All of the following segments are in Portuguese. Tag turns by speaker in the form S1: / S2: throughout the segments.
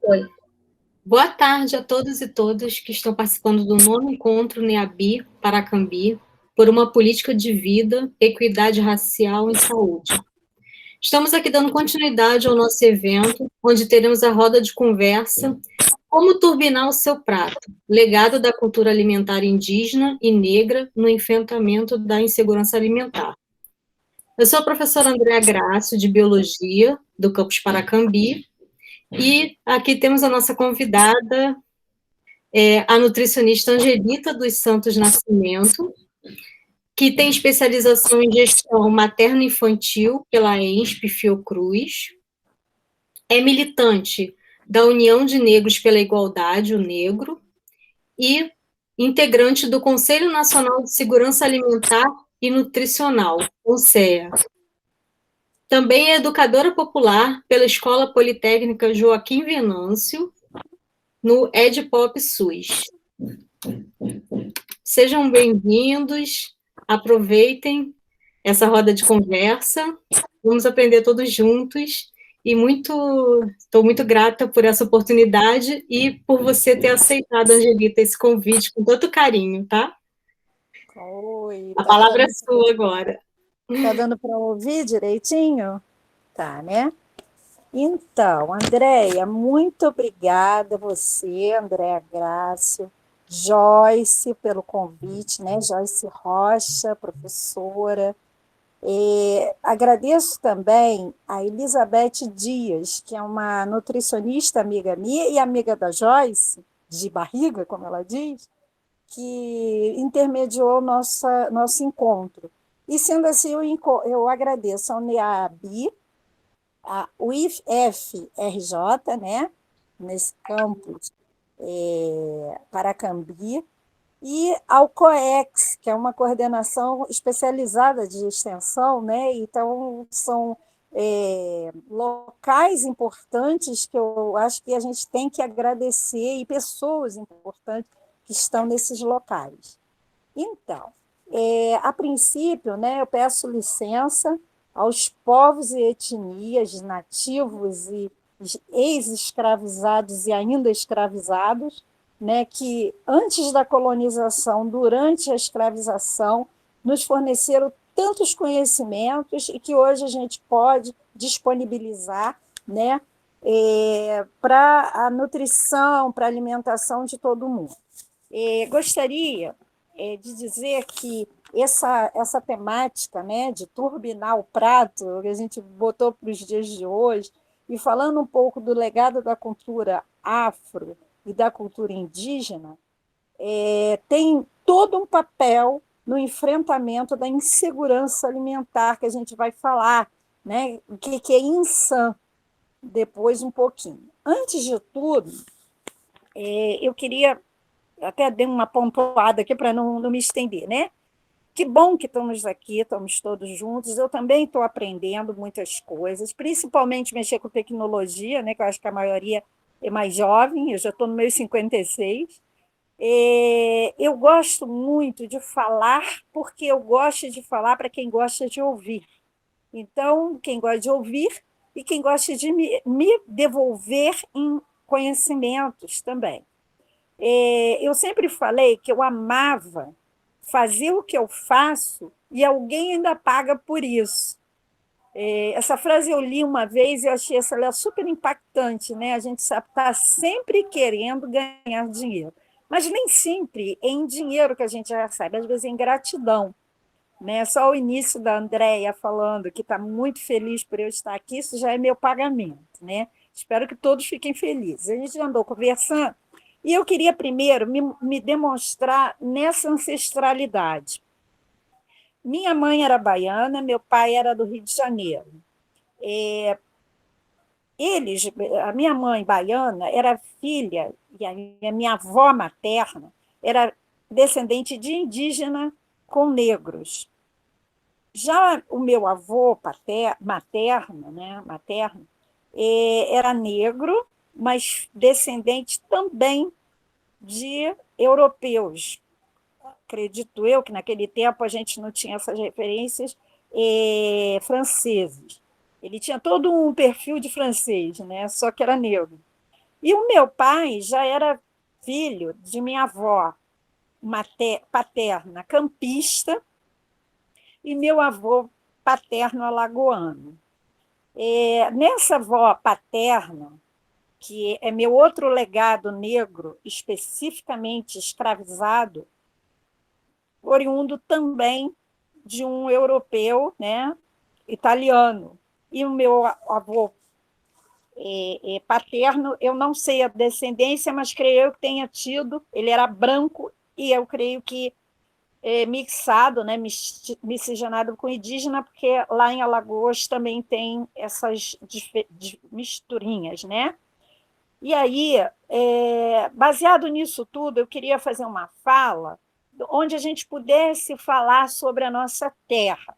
S1: Oi. Boa tarde a todos e todas que estão participando do nono encontro NEABI Paracambi por uma política de vida, equidade racial e saúde. Estamos aqui dando continuidade ao nosso evento, onde teremos a roda de conversa Como turbinar o seu prato, legado da cultura alimentar indígena e negra no enfrentamento da insegurança alimentar. Eu sou a professora Andréa Grácio, de Biologia, do campus Paracambi, e aqui temos a nossa convidada, a nutricionista Angelita dos Santos Nascimento, que tem especialização em gestão materno-infantil pela ENSP Fiocruz, é militante da União de Negros pela Igualdade, o Negro, e integrante do Conselho Nacional de Segurança Alimentar e Nutricional, CONSEA. Também é educadora popular pela Escola Politécnica Joaquim Venâncio, no EdPop SUS. Sejam bem-vindos, aproveitem essa roda de conversa, vamos aprender todos juntos, e estou muito grata por essa oportunidade e por você ter aceitado, Angelita, esse convite com tanto carinho, tá?
S2: Oi,
S1: A palavra é sua agora.
S2: Tá dando para ouvir direitinho? Tá, né? Então, Andréia, muito obrigada a você, Andréa Grácio, Joyce, pelo convite, né? Joyce Rocha, professora. Agradeço também a Elizabeth Dias, que é uma nutricionista amiga minha e amiga da Joyce, de barriga, como ela diz, que intermediou nosso encontro. E, sendo assim, eu agradeço ao NEABI, o IFRJ, né, nesse campus Paracambi, e ao COEX, que é uma coordenação especializada de extensão, né? Então, são locais importantes que eu acho que a gente tem que agradecer e pessoas importantes que estão nesses locais. Então, a princípio, né, eu peço licença aos povos e etnias nativos e ex-escravizados e ainda escravizados, né, que antes da colonização, durante a escravização, nos forneceram tantos conhecimentos e que hoje a gente pode disponibilizar, né, para a nutrição, para a alimentação de todo mundo. Gostaria de dizer que essa temática, né, de turbinar o prato, que a gente botou para os dias de hoje, e falando um pouco do legado da cultura afro e da cultura indígena, tem todo um papel no enfrentamento da insegurança alimentar, que a gente vai falar, né, o que é insan depois um pouquinho. Antes de tudo, eu queria até dar uma pontuada aqui para não me estender, né? Que bom que estamos aqui, estamos todos juntos. Eu também estou aprendendo muitas coisas, principalmente mexer com tecnologia, né, que eu acho que a maioria é mais jovem, eu já estou no meu 56. Eu gosto muito de falar, porque eu gosto de falar para quem gosta de ouvir. Então, quem gosta de ouvir e quem gosta de me devolver em conhecimentos também. Eu sempre falei que eu amava fazer o que eu faço e alguém ainda paga por isso. Essa frase eu li uma vez e eu achei ela super impactante, né? A gente está sempre querendo ganhar dinheiro, mas nem sempre é em dinheiro que a gente recebe, às vezes é em gratidão. Né? Só o início da Andréia falando que está muito feliz por eu estar aqui, isso já é meu pagamento. Né? Espero que todos fiquem felizes. A gente andou conversando e eu queria primeiro me demonstrar nessa ancestralidade. Minha mãe era baiana, meu pai era do Rio de Janeiro. A minha mãe baiana era filha, e a minha avó materna era descendente de indígena com negros. Já o meu avô materno, era negro, mas descendente também de europeus. Acredito eu que naquele tempo a gente não tinha essas referências franceses. Ele tinha todo um perfil de francês, né? Só que era negro. E o meu pai já era filho de minha avó paterna campista e meu avô paterno alagoano. Nessa avó paterna, que é meu outro legado negro, especificamente escravizado, oriundo também de um europeu, né, italiano. E o meu avô paterno, eu não sei a descendência, mas creio que tenha tido, ele era branco e eu creio que mixado, né, miscigenado com indígena, porque lá em Alagoas também tem essas misturinhas, né? E aí, baseado nisso tudo, eu queria fazer uma fala onde a gente pudesse falar sobre a nossa terra.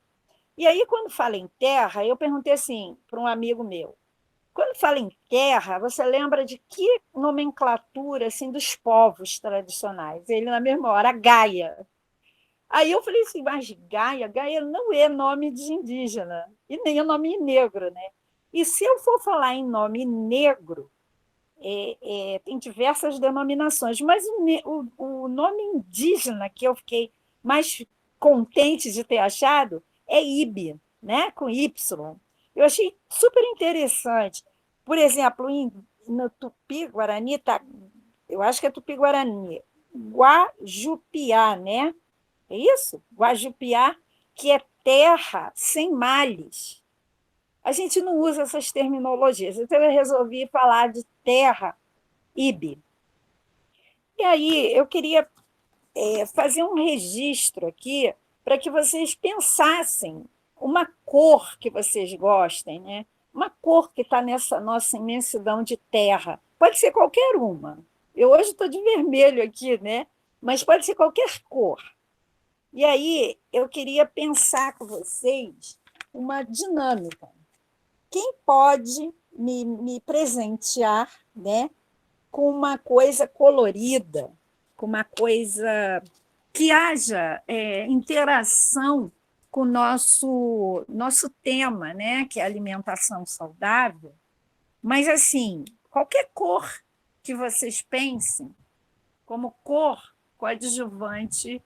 S2: E aí, quando fala em terra, eu perguntei assim para um amigo meu, quando fala em terra, você lembra de que nomenclatura assim, dos povos tradicionais? Ele, na mesma hora, Gaia. Aí eu falei assim, mas Gaia, Gaia não é nome de indígena, e nem é nome negro, né? E se eu for falar em nome negro, tem diversas denominações, mas o nome indígena que eu fiquei mais contente de ter achado é Ibe, né? Com Y. Eu achei super interessante. Por exemplo, no Tupi-Guarani, eu acho que é Tupi-Guarani, Guajupiá, né? É isso? Guajupiá, que é terra sem males. A gente não usa essas terminologias, então eu resolvi falar de terra Ibe. E aí eu queria fazer um registro aqui para que vocês pensassem uma cor que vocês gostem, né? Uma cor que está nessa nossa imensidão de terra. Pode ser qualquer uma. Eu hoje estou de vermelho aqui, né? Mas pode ser qualquer cor. E aí eu queria pensar com vocês uma dinâmica. Quem pode me presentear, né, com uma coisa colorida, com uma coisa que haja interação com o nosso tema, né, que é alimentação saudável, mas assim, qualquer cor que vocês pensem como cor coadjuvante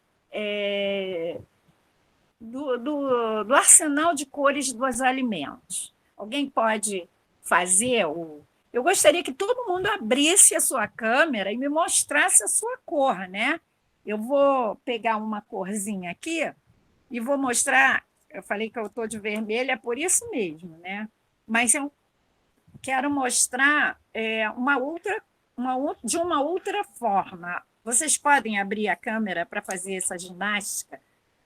S2: do arsenal de cores dos alimentos. Alguém pode fazer o. Eu gostaria que todo mundo abrisse a sua câmera e me mostrasse a sua cor, né? Eu vou pegar uma corzinha aqui e vou mostrar. Eu falei que eu estou de vermelho, é por isso mesmo, né? Mas eu quero mostrar de uma outra forma. Vocês podem abrir a câmera para fazer essa ginástica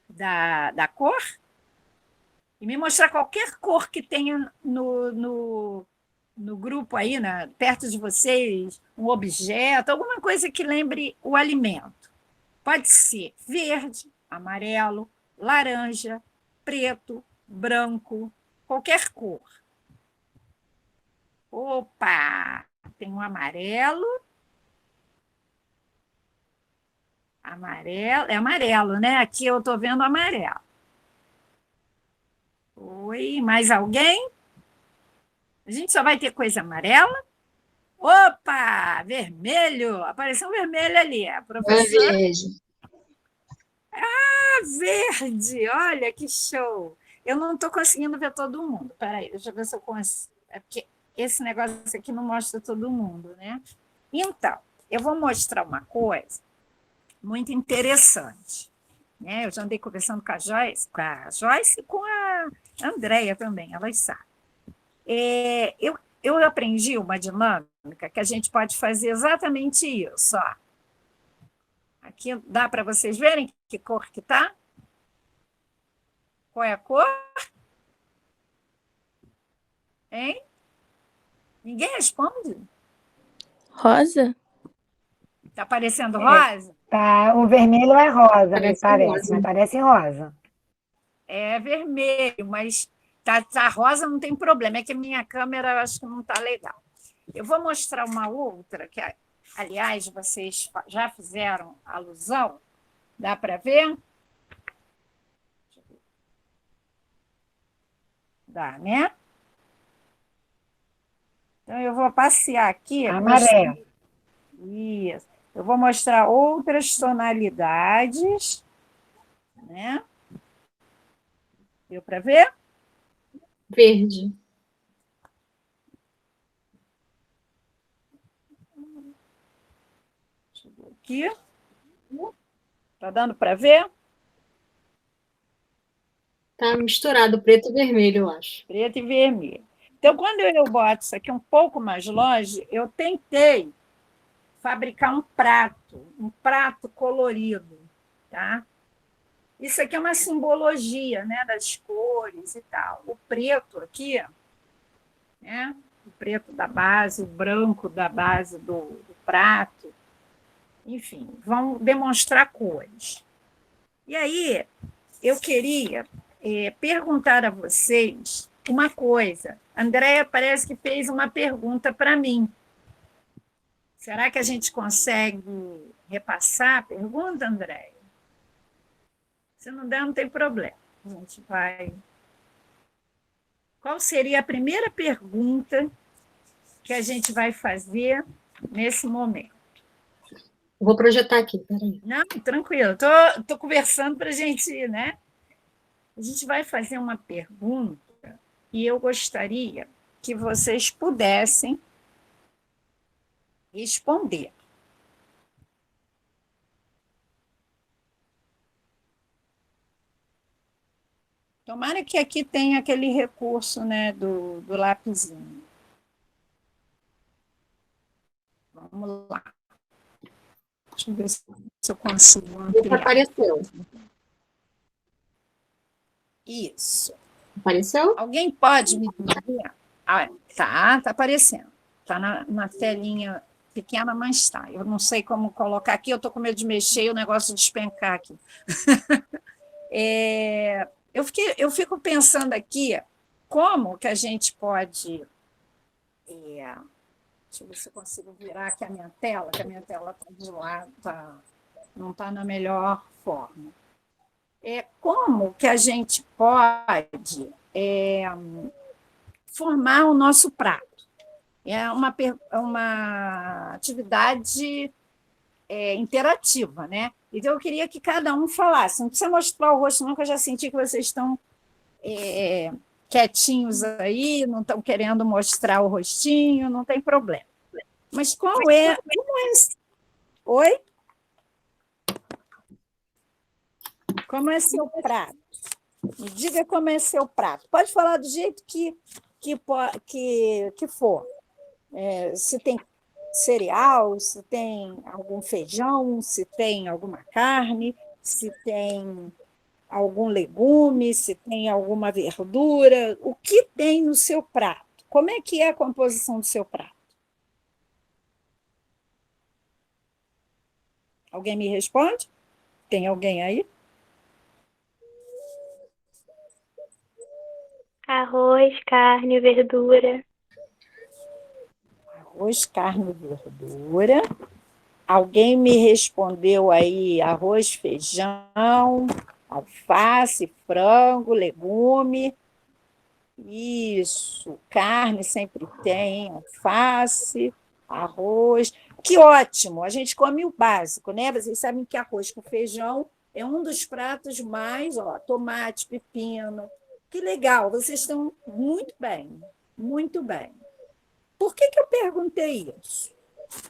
S2: da cor e me mostrar qualquer cor que tenha no grupo aí, perto de vocês, um objeto, alguma coisa que lembre o alimento. Pode ser verde, amarelo, laranja, preto, branco, qualquer cor. Opa! Tem um amarelo. Amarelo, é amarelo, né? Aqui eu estou vendo amarelo. Oi, mais alguém? A gente só vai ter coisa amarela? Opa, vermelho! Apareceu um vermelho ali. A professora. Ah, verde! Olha que show! Eu não estou conseguindo ver todo mundo. Peraí, deixa eu ver se eu consigo. É porque esse negócio aqui não mostra todo mundo, né? Então, eu vou mostrar uma coisa muito interessante. Né? Eu já andei conversando com a Joyce e com a Andréia também, elas sabem. Eu aprendi uma dinâmica que a gente pode fazer exatamente isso. Ó. Aqui dá para vocês verem que cor que está? Qual é a cor? Hein? Ninguém responde?
S3: Rosa?
S2: Está parecendo rosa?
S4: Tá, o vermelho é rosa, me
S1: Parece
S4: parece,
S1: rosa.
S4: mas parece rosa.
S2: É vermelho, mas tá rosa não tem problema, é que a minha câmera acho que não está legal. Eu vou mostrar uma outra, que, aliás, vocês já fizeram alusão. Dá para ver? Dá, né? Então, eu vou passear aqui.
S4: Amarelo.
S2: Isso. Eu vou mostrar outras tonalidades, né? Deu para ver?
S1: Verde.
S2: Deixa eu ver aqui. Está dando para ver?
S1: Tá misturado preto e vermelho, eu acho.
S2: Preto e vermelho. Então, quando eu boto isso aqui um pouco mais longe, eu tentei fabricar um prato colorido, tá? Isso aqui é uma simbologia, né, das cores e tal. O preto aqui, né, o preto da base, o branco da base do prato, enfim, vão demonstrar cores. E aí, eu queria perguntar a vocês uma coisa. A Andréia parece que fez uma pergunta para mim. Será que a gente consegue repassar a pergunta, Andréia? Se não der, não tem problema. A gente vai. Qual seria a primeira pergunta que a gente vai fazer nesse momento?
S1: Vou projetar aqui, peraí.
S2: Não, tranquilo. Estou conversando para a gente, né? A gente vai fazer uma pergunta e eu gostaria que vocês pudessem responder. Tomara que aqui tenha aquele recurso, né, do lapisinho. Vamos lá. Deixa eu ver se eu consigo
S1: Isso
S2: ampliar.
S1: apareceu.
S2: Isso.
S1: Apareceu?
S2: Alguém pode me dizer? Ah, tá aparecendo. Está na telinha pequena, mas está. Eu não sei como colocar aqui, eu estou com medo de mexer e o negócio despencar aqui. Eu fico pensando aqui como que a gente pode. Deixa eu ver se eu consigo virar aqui a minha tela, que a minha tela está de lado, não está na melhor forma. Como que a gente pode formar o nosso prato? É uma atividade interativa, né? Então, eu queria que cada um falasse. Não precisa mostrar o rosto, não, que eu já senti que vocês estão quietinhos aí, não estão querendo mostrar o rostinho, não tem problema. Mas como é... Oi? Como é seu prato? Me diga como é seu prato. Pode falar do jeito que for. Se tem cereal, se tem algum feijão, se tem alguma carne, se tem algum legume, se tem alguma verdura. O que tem no seu prato? Como é que é a composição do seu prato? Alguém me responde? Tem alguém aí?
S3: Arroz, carne, verdura.
S2: Arroz, carne e verdura. Alguém me respondeu aí arroz, feijão, alface, frango, legume. Isso, carne sempre tem, alface, arroz. Que ótimo! A gente come o básico, né? Vocês sabem que arroz com feijão é um dos pratos mais, tomate, pepino. Que legal, vocês estão muito bem, muito bem. Por que eu perguntei isso?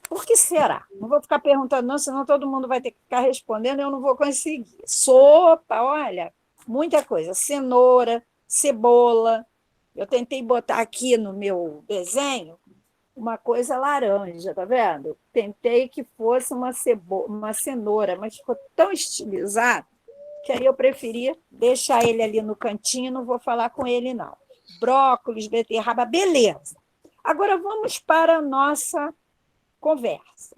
S2: Por que será? Não vou ficar perguntando, não, senão todo mundo vai ter que ficar respondendo e eu não vou conseguir. Sopa, olha, muita coisa. Cenoura, cebola. Eu tentei botar aqui no meu desenho uma coisa laranja, tá vendo? Tentei que fosse uma cenoura, mas ficou tão estilizado que aí eu preferi deixar ele ali no cantinho, não vou falar com ele, não. Brócolis, beterraba, beleza. Agora vamos para a nossa conversa,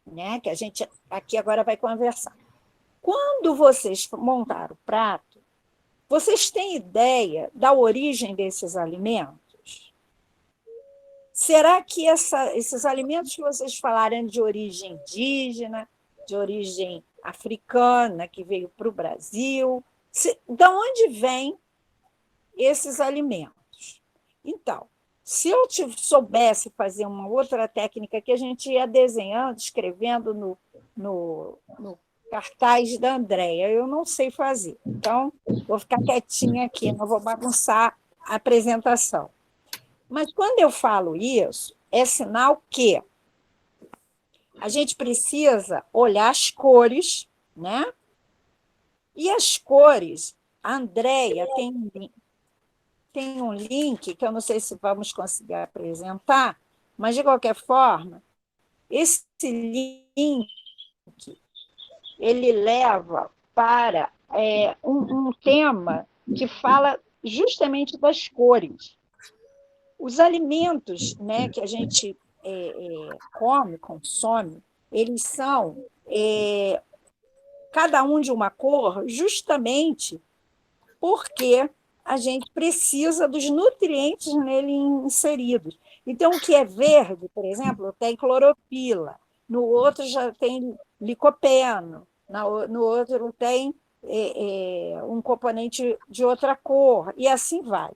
S2: né? Que a gente aqui agora vai conversar. Quando vocês montaram o prato, vocês têm ideia da origem desses alimentos? Será que esses alimentos que vocês falaram de origem indígena, de origem africana, que veio para o Brasil, de onde vêm esses alimentos? Então, Se eu soubesse fazer uma outra técnica que a gente ia desenhando, escrevendo no cartaz da Andréia, eu não sei fazer. Então, vou ficar quietinha aqui, não vou bagunçar a apresentação. Mas quando eu falo isso, é sinal que a gente precisa olhar as cores, né? E as cores, a Andréia tem um link que eu não sei se vamos conseguir apresentar, mas, de qualquer forma, esse link ele leva para um tema que fala justamente das cores. Os alimentos, né, que a gente come, consome, eles são cada um de uma cor justamente porque a gente precisa dos nutrientes nele inseridos. Então, o que é verde, por exemplo, tem clorofila, no outro já tem licopeno, no outro tem um componente de outra cor, e assim vai.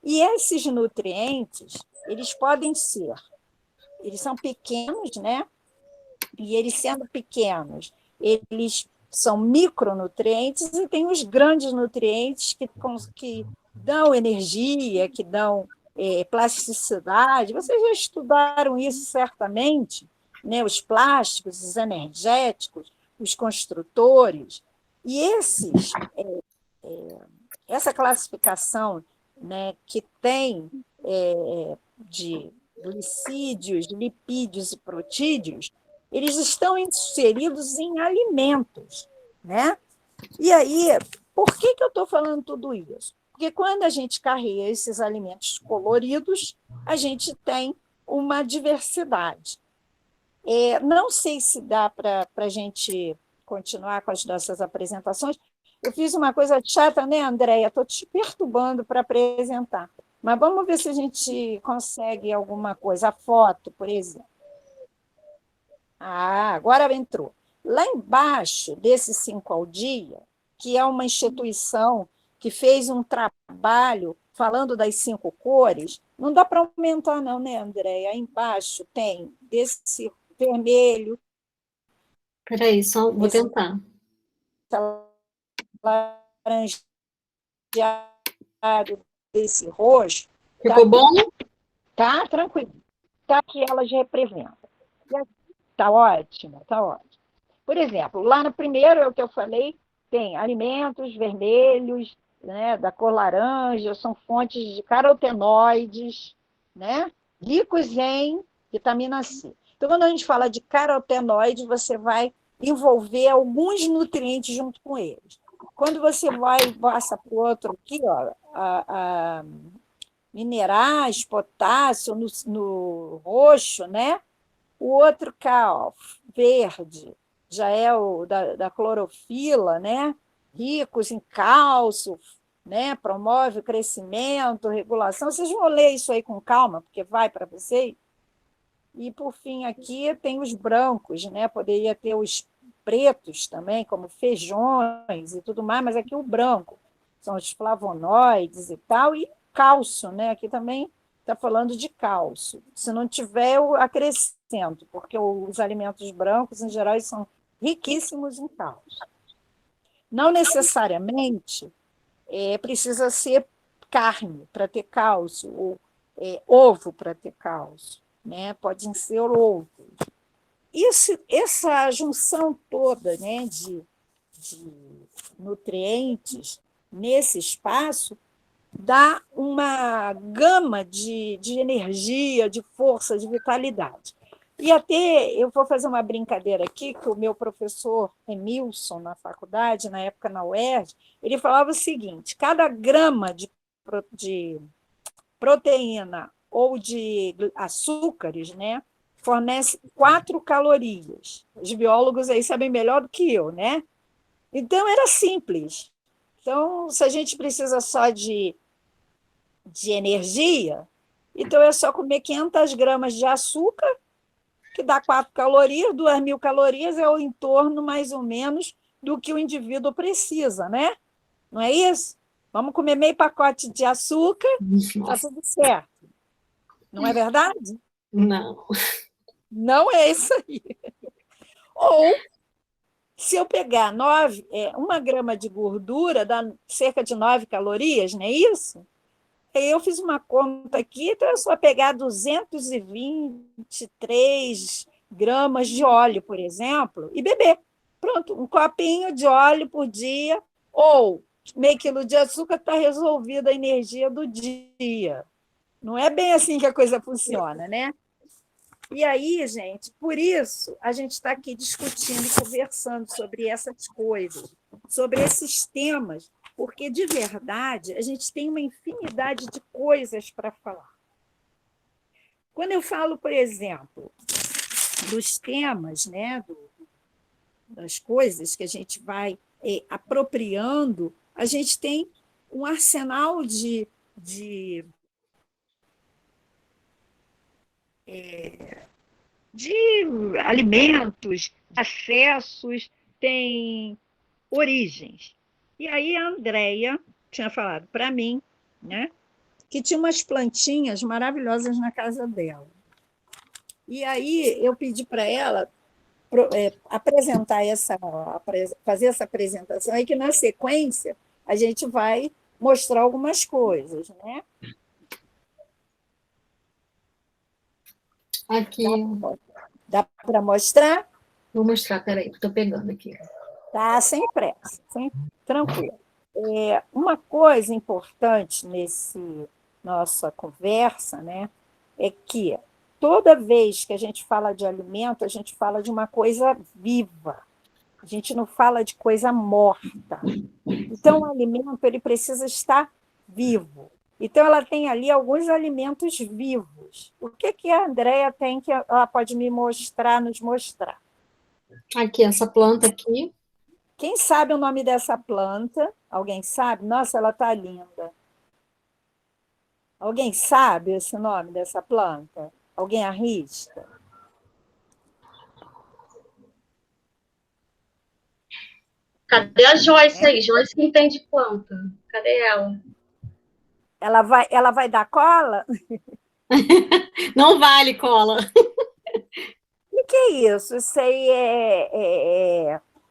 S2: E esses nutrientes, eles são pequenos, né? E eles sendo pequenos, eles são micronutrientes e tem os grandes nutrientes que dão energia, que dão plasticidade. Vocês já estudaram isso certamente, né? Os plásticos, os energéticos, os construtores. E essa classificação, né, que tem de glicídios, lipídios e protídeos, eles estão inseridos em alimentos, né? E aí, por que eu estou falando tudo isso? Porque quando a gente carrega esses alimentos coloridos, a gente tem uma diversidade. Não sei se dá para a gente continuar com as nossas apresentações. Eu fiz uma coisa chata, né, Andréia? Estou te perturbando para apresentar. Mas vamos ver se a gente consegue alguma coisa. A foto, por exemplo. Agora entrou. Lá embaixo desse 5 ao dia, que é uma instituição que fez um trabalho falando das 5 cores, não dá para aumentar não, né, Andréia? Aí embaixo tem desse vermelho.
S1: Espera aí, só vou tentar.
S2: Laranjado, desse roxo.
S1: Ficou bom?
S2: Tá tranquilo. Tá que elas representam. Tá ótimo, tá ótimo. Por exemplo, lá no primeiro, é o que eu falei, tem alimentos vermelhos, né, da cor laranja, são fontes de carotenoides, né, ricos em vitamina C. Então, quando a gente fala de carotenoide, você vai envolver alguns nutrientes junto com eles. Quando você passa para o outro aqui, ó, minerais, potássio no roxo, né? O outro cá, ó, verde, já é o da clorofila, né? Ricos em cálcio, né? Promove o crescimento, regulação. Vocês vão ler isso aí com calma, porque vai para vocês. E, por fim, aqui tem os brancos, né? Poderia ter os pretos também, como feijões e tudo mais, mas aqui o branco são os flavonoides e tal, e cálcio, né? Aqui também está falando de cálcio. Se não tiver, eu acrescento, porque os alimentos brancos, em geral, são riquíssimos em cálcio. Não necessariamente precisa ser carne para ter cálcio, ou ovo para ter cálcio, né? Podem ser outros. Essa junção toda, né, de nutrientes nesse espaço dá uma gama de energia, de força, de vitalidade. E até eu vou fazer uma brincadeira aqui, que o meu professor Emilson, na faculdade, na época na UERJ, ele falava o seguinte: cada grama de proteína ou de açúcares, né, fornece 4 calorias. Os biólogos aí sabem melhor do que eu, né? Então, era simples. Então, se a gente precisa só de energia, então é só comer 500 gramas de açúcar, que dá 4 calorias, 2.000 calorias é o entorno, mais ou menos, do que o indivíduo precisa, né? Não é isso? Vamos comer meio pacote de açúcar, está tudo certo. Não é verdade?
S1: Não.
S2: Não é isso aí. Ou, se eu pegar 1 grama de gordura, dá cerca de 9 calorias, não é isso? Aí eu fiz uma conta aqui, então é só pegar 223 gramas de óleo, por exemplo, e beber. Pronto, um copinho de óleo por dia, ou meio quilo de açúcar, está resolvida a energia do dia. Não é bem assim que a coisa funciona, né? E aí, gente, por isso a gente está aqui discutindo e conversando sobre essas coisas, sobre esses temas, porque, de verdade, a gente tem uma infinidade de coisas para falar. Quando eu falo, por exemplo, dos temas, né, das coisas que a gente vai apropriando, a gente tem um arsenal de alimentos, acessos, tem origens. E aí a Andréia tinha falado para mim, né, que tinha umas plantinhas maravilhosas na casa dela. E aí eu pedi para ela fazer essa apresentação, e que na sequência a gente vai mostrar algumas coisas, né?
S1: Aqui.
S2: Dá para mostrar?
S1: Vou mostrar, peraí, estou pegando aqui.
S2: Tá, sem pressa, tranquilo. Uma coisa importante nesse nossa conversa, né, é que toda vez que a gente fala de alimento, a gente fala de uma coisa viva. A gente não fala de coisa morta. Então, o alimento ele precisa estar vivo. Então, ela tem ali alguns alimentos vivos. O que a Andréia tem que ela pode nos mostrar?
S1: Aqui, essa planta aqui.
S2: Quem sabe o nome dessa planta? Alguém sabe? Nossa, ela está linda. Alguém sabe esse nome dessa planta? Alguém arrisca?
S5: Cadê a Joyce aí? Joyce que entende planta. Cadê ela?
S2: Ela vai dar cola?
S1: Não vale cola.
S2: O que é isso? Isso aí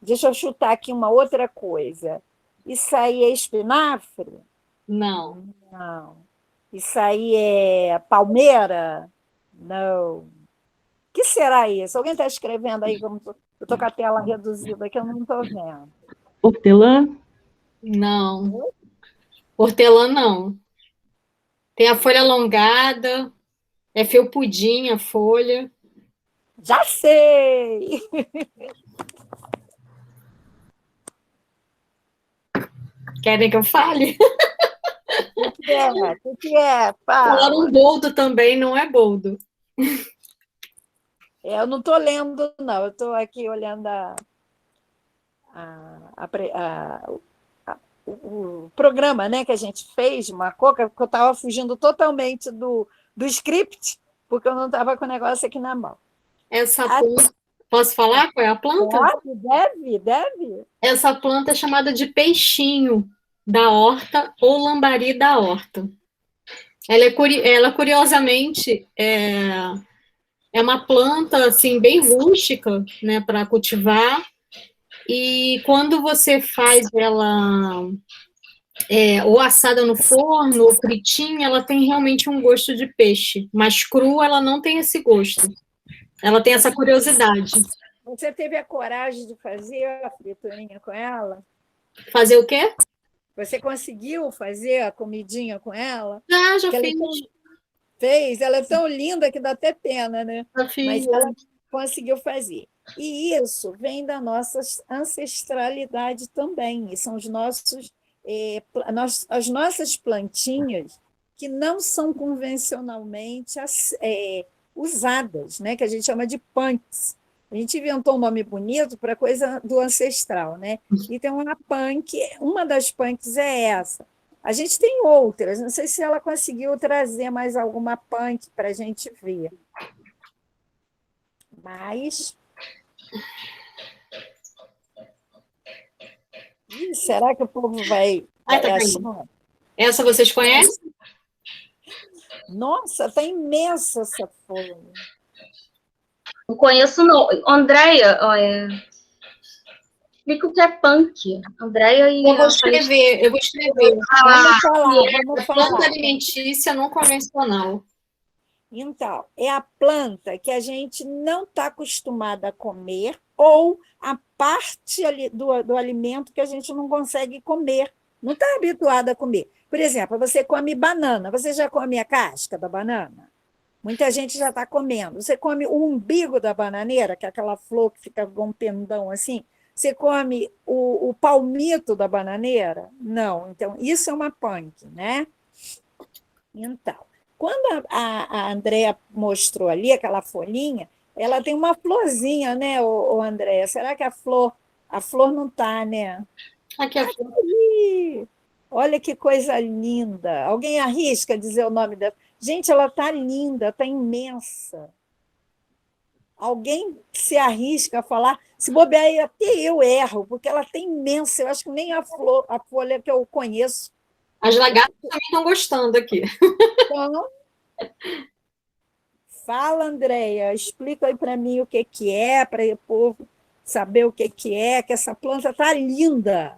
S2: Deixa eu chutar aqui uma outra coisa. Isso aí é espinafre?
S1: Não.
S2: Não. Isso aí é palmeira? Não. O que será isso? Alguém está escrevendo aí? Eu estou com a tela reduzida aqui, eu não estou vendo.
S6: Hortelã?
S1: Não. Hortelã, não. Tem a folha alongada, é felpudinha a folha.
S2: Já sei!
S1: Querem que eu fale?
S2: O que é? O que é?
S1: Falaram boldo também, não é boldo.
S2: Eu não estou lendo, não. Eu estou aqui olhando o programa, né, que a gente fez, uma coca, porque eu estava fugindo totalmente do script, porque eu não estava com o negócio aqui na mão.
S1: Essa planta... Posso falar qual é a planta?
S2: Pode, deve.
S1: Essa planta é chamada de peixinho da horta ou lambari da horta. Ela curiosamente, é uma planta assim, bem rústica, né, para cultivar. E quando você faz ela ou assada no forno, ou fritinha, ela tem realmente um gosto de peixe. Mas crua, ela não tem esse gosto. Ela tem essa curiosidade.
S2: Você teve a coragem de fazer a friturinha com ela?
S1: Fazer o quê?
S2: Você conseguiu fazer a comidinha com ela?
S1: Já fiz.
S2: Fez. Ela é tão linda que dá até pena, né?
S1: Já fiz.
S2: Mas ela conseguiu fazer. E isso vem da nossa ancestralidade também. E são as nossas plantinhas que não são convencionalmente usadas, né? Que a gente chama de punks. A gente inventou um nome bonito para coisa do ancestral, né? E tem uma das punks é essa. A gente tem outras, não sei se ela conseguiu trazer mais alguma punk para a gente ver. Mas... será que o povo vai...
S1: Essa vocês conhecem?
S2: Nossa, está imensa essa folha.
S5: Não conheço, não. Andréia, olha, explica o que é punk. Andréia e
S1: Eu vou
S5: a
S1: escrever, eu vou escrever.
S2: Vamos falar, vamos
S1: Planta
S2: falar.
S1: alimentícia não convencional.
S2: Então, é a planta que a gente não está acostumada a comer ou a parte do alimento que a gente não consegue comer, não está habituada a comer. Por exemplo, você come banana, você já come a casca da banana? Muita gente já está comendo. Você come o umbigo da bananeira, que é aquela flor que fica com um pendão assim? Você come o palmito da bananeira? Não. Então, isso é uma punk, né? Então, quando a Andrea mostrou ali aquela folhinha, ela tem uma florzinha, né, o Andréia? Será que a flor não está, né?
S1: Aqui é
S2: Ih, olha que coisa linda. Alguém arrisca dizer o nome dela? Gente, ela está linda, está imensa. Alguém se arrisca a falar? Se bobear, aí até eu erro, porque ela tem imensa. Eu acho que nem a folha que eu conheço.
S1: As lagartas também estão gostando aqui.
S2: Então, fala, Andréia, explica aí para mim o que é, para o povo saber o que é, que essa planta está linda.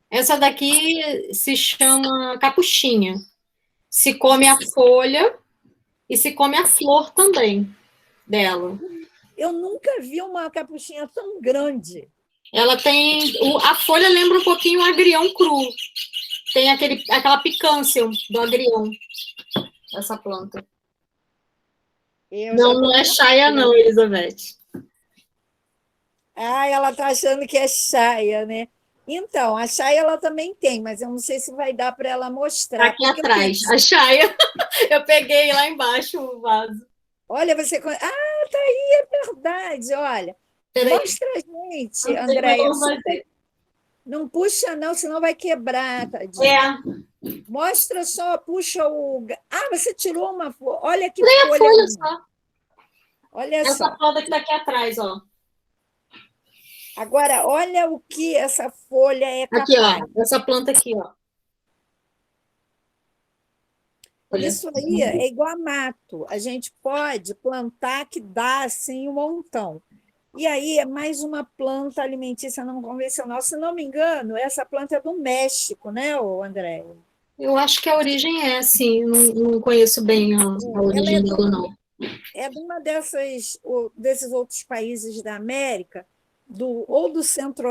S1: Essa daqui se chama capuchinha. Se come a folha e se come a flor também dela.
S2: Eu nunca vi uma capuchinha tão grande.
S1: Ela tem. A folha lembra um pouquinho o agrião cru. Tem aquela picância do agrião, essa planta. Não é chaia, não, Elizabeth.
S2: Ah, ela está achando que é chaia, né? Então, a chaia ela também tem, mas eu não sei se vai dar para ela mostrar.
S1: Aqui atrás, a chaia. Eu peguei lá embaixo o vaso.
S2: Olha, você. Ah, tá aí, é verdade. Olha, mostra a gente, Andréia. Não puxa, não, senão vai quebrar, tadinha. Mostra só, puxa o. Ah, você tirou uma folha. Olha que folha.
S1: Só.
S2: Olha só.
S1: Essa folha que está aqui atrás, ó.
S2: Agora, olha o que essa folha é capaz.
S1: Aqui, ó. Essa planta aqui, ó.
S2: Olha. Isso aí é igual a mato. A gente pode plantar que dá assim um montão. E aí é mais uma planta alimentícia não convencional. Se não me engano, essa planta é do México, né, André?
S1: Eu acho que a origem é assim, não conheço bem a origem dela, não.
S2: É de uma desses outros países da América, ou do centro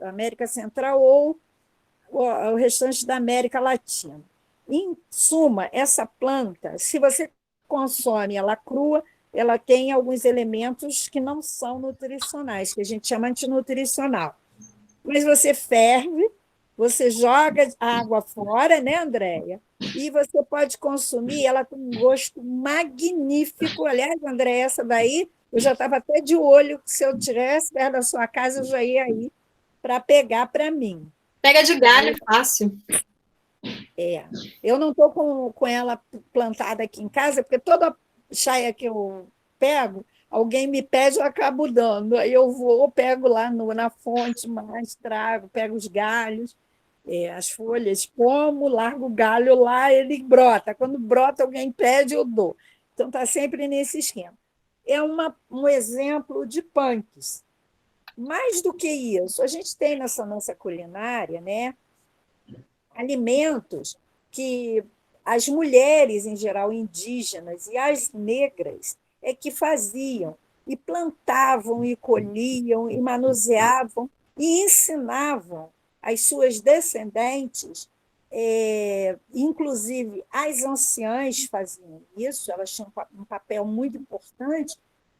S2: América Central, ou o restante da América Latina. Em suma, essa planta, se você consome ela crua, ela tem alguns elementos que não são nutricionais, que a gente chama antinutricional. Mas você ferve, você joga a água fora, né, Andréia? E você pode consumir, ela tem um gosto magnífico. Aliás, Andréia, essa daí, eu já estava até de olho, que se eu tivesse perto da sua casa, eu já ia aí para pegar para mim.
S1: Pega de galho, fácil.
S2: Eu não estou com ela plantada aqui em casa, porque toda chaia que eu pego, alguém me pede, eu acabo dando. Aí eu vou, pego lá na fonte, mais trago, pego os galhos, as folhas, como, largo o galho lá, ele brota. Quando brota, alguém pede, eu dou. Então, está sempre nesse esquema. É um exemplo de punks. Mais do que isso, a gente tem nessa nossa culinária, né, alimentos que as mulheres, em geral, indígenas e as negras, é que faziam, e plantavam, e colhiam, e manuseavam, e ensinavam as suas descendentes, inclusive as anciãs faziam isso, elas tinham um papel muito importante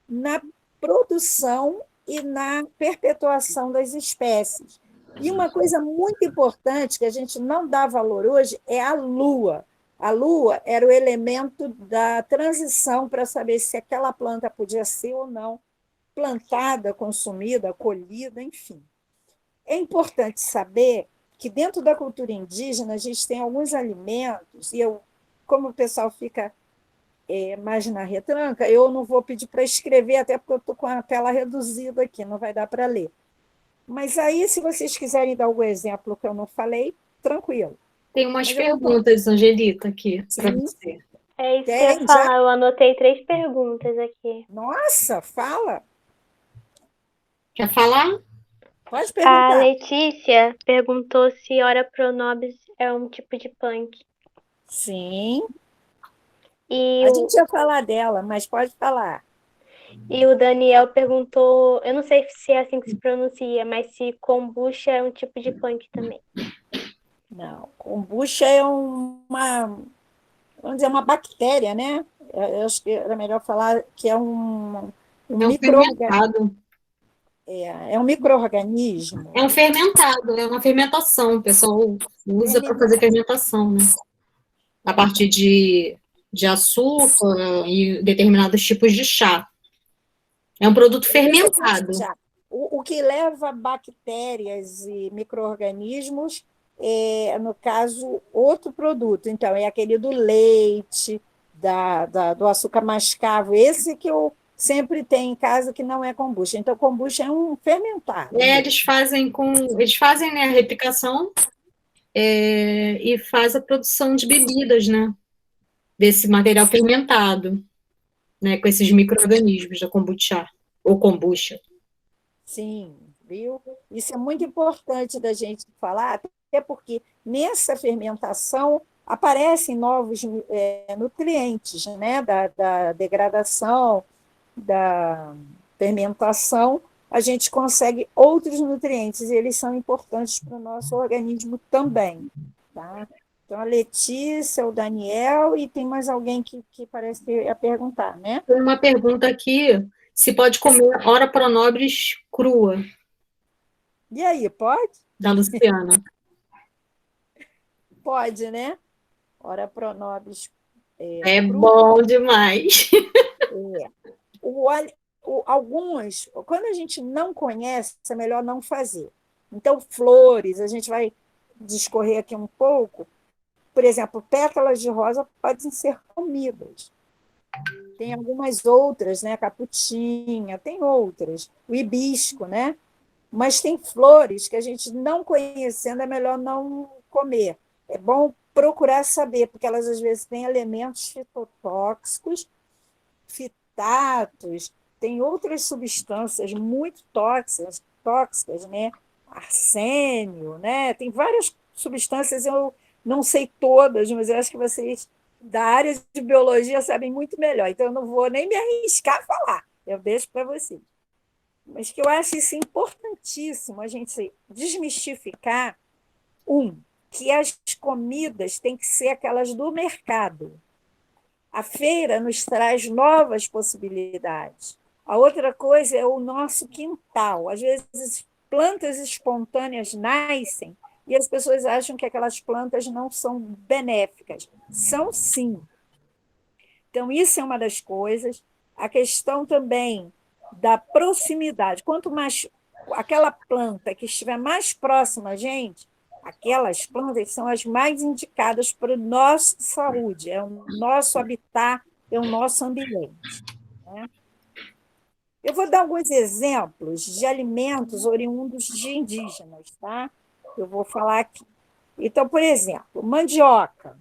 S2: na produção e na perpetuação das espécies. E uma coisa muito importante que a gente não dá valor hoje é a lua. A lua era o elemento da transição para saber se aquela planta podia ser ou não plantada, consumida, colhida, enfim. É importante saber que dentro da cultura indígena a gente tem alguns alimentos, e como o pessoal fica mais na retranca, eu não vou pedir para escrever, até porque eu estou com a tela reduzida aqui, não vai dar para ler. Mas aí, se vocês quiserem dar algum exemplo que eu não falei, tranquilo.
S1: Tem umas
S2: Mas eu vou
S1: perguntas, Angelita, aqui para
S2: Sim.
S1: você.
S3: É isso que eu
S2: Tem,
S3: ia falar, eu anotei 3 perguntas aqui.
S2: Nossa, fala.
S1: Quer falar?
S2: Pode
S3: A
S2: perguntar.
S3: Letícia perguntou se Ora Pronobis é um tipo de punk.
S2: Sim.
S3: E
S2: A
S3: o,
S2: gente ia falar dela, mas pode falar.
S3: e o Daniel perguntou, eu não sei se é assim que se pronuncia, mas se kombucha é um tipo de punk também.
S2: Não, kombucha é vamos dizer, uma bactéria, né? Eu acho que era melhor falar que é um
S1: É um
S2: micro-organismo.
S1: fermentado.
S2: É um micro-organismo.
S1: É um fermentado, é uma fermentação. O pessoal usa para fazer fermentação, né? A partir de açúcar e determinados tipos de chá. É um produto fermentado.
S2: O que leva bactérias e micro-organismos é, no caso, outro produto. Então, é aquele do leite, do açúcar mascavo, esse que eu sempre tenho em casa que não é kombucha. Então, kombucha é um fermentado.
S1: Eles fazem, né, a replicação e faz a produção de bebidas, né? Desse material fermentado, né? Com esses micro-organismos da kombucha ou kombucha.
S2: Sim, viu? Isso é muito importante da gente falar, até porque nessa fermentação aparecem novos nutrientes, né? Da degradação, da fermentação, a gente consegue outros nutrientes, e eles são importantes para o nosso organismo também. Tá? Então, a Letícia, o Daniel, e tem mais alguém que parece que ia perguntar, né?
S1: Tem uma pergunta aqui, se pode comer Ora Pronobis crua,
S2: E aí, pode?
S1: da Luciana.
S2: Pode, né? Ora pronobis
S1: É
S2: cru.
S1: bom demais.
S2: O, alguns, quando a gente não conhece, é melhor não fazer. Então, flores, a gente vai discorrer aqui um pouco. Por exemplo, pétalas de rosa podem ser comidas. Tem algumas outras, né? Caputinha, tem outras. O hibisco, né? Mas tem flores que a gente não conhecendo é melhor não comer. É bom procurar saber, porque elas às vezes têm elementos fitotóxicos, fitatos, tem outras substâncias muito tóxicas, né? Arsênio, né? Tem várias substâncias, eu não sei todas, mas eu acho que vocês da área de biologia sabem muito melhor, então eu não vou nem me arriscar a falar, eu deixo para vocês. Mas que eu acho isso importantíssimo, a gente desmistificar, que as comidas têm que ser aquelas do mercado. A feira nos traz novas possibilidades. A outra coisa é o nosso quintal. Às vezes, plantas espontâneas nascem e as pessoas acham que aquelas plantas não são benéficas. São sim. Então, isso é uma das coisas. A questão também da proximidade. Quanto mais aquela planta que estiver mais próxima a gente, aquelas plantas são as mais indicadas para a nossa saúde, é o nosso habitat, é o nosso ambiente. Né? Eu vou dar alguns exemplos de alimentos oriundos de indígenas, tá? Eu vou falar aqui. Então, por exemplo, mandioca.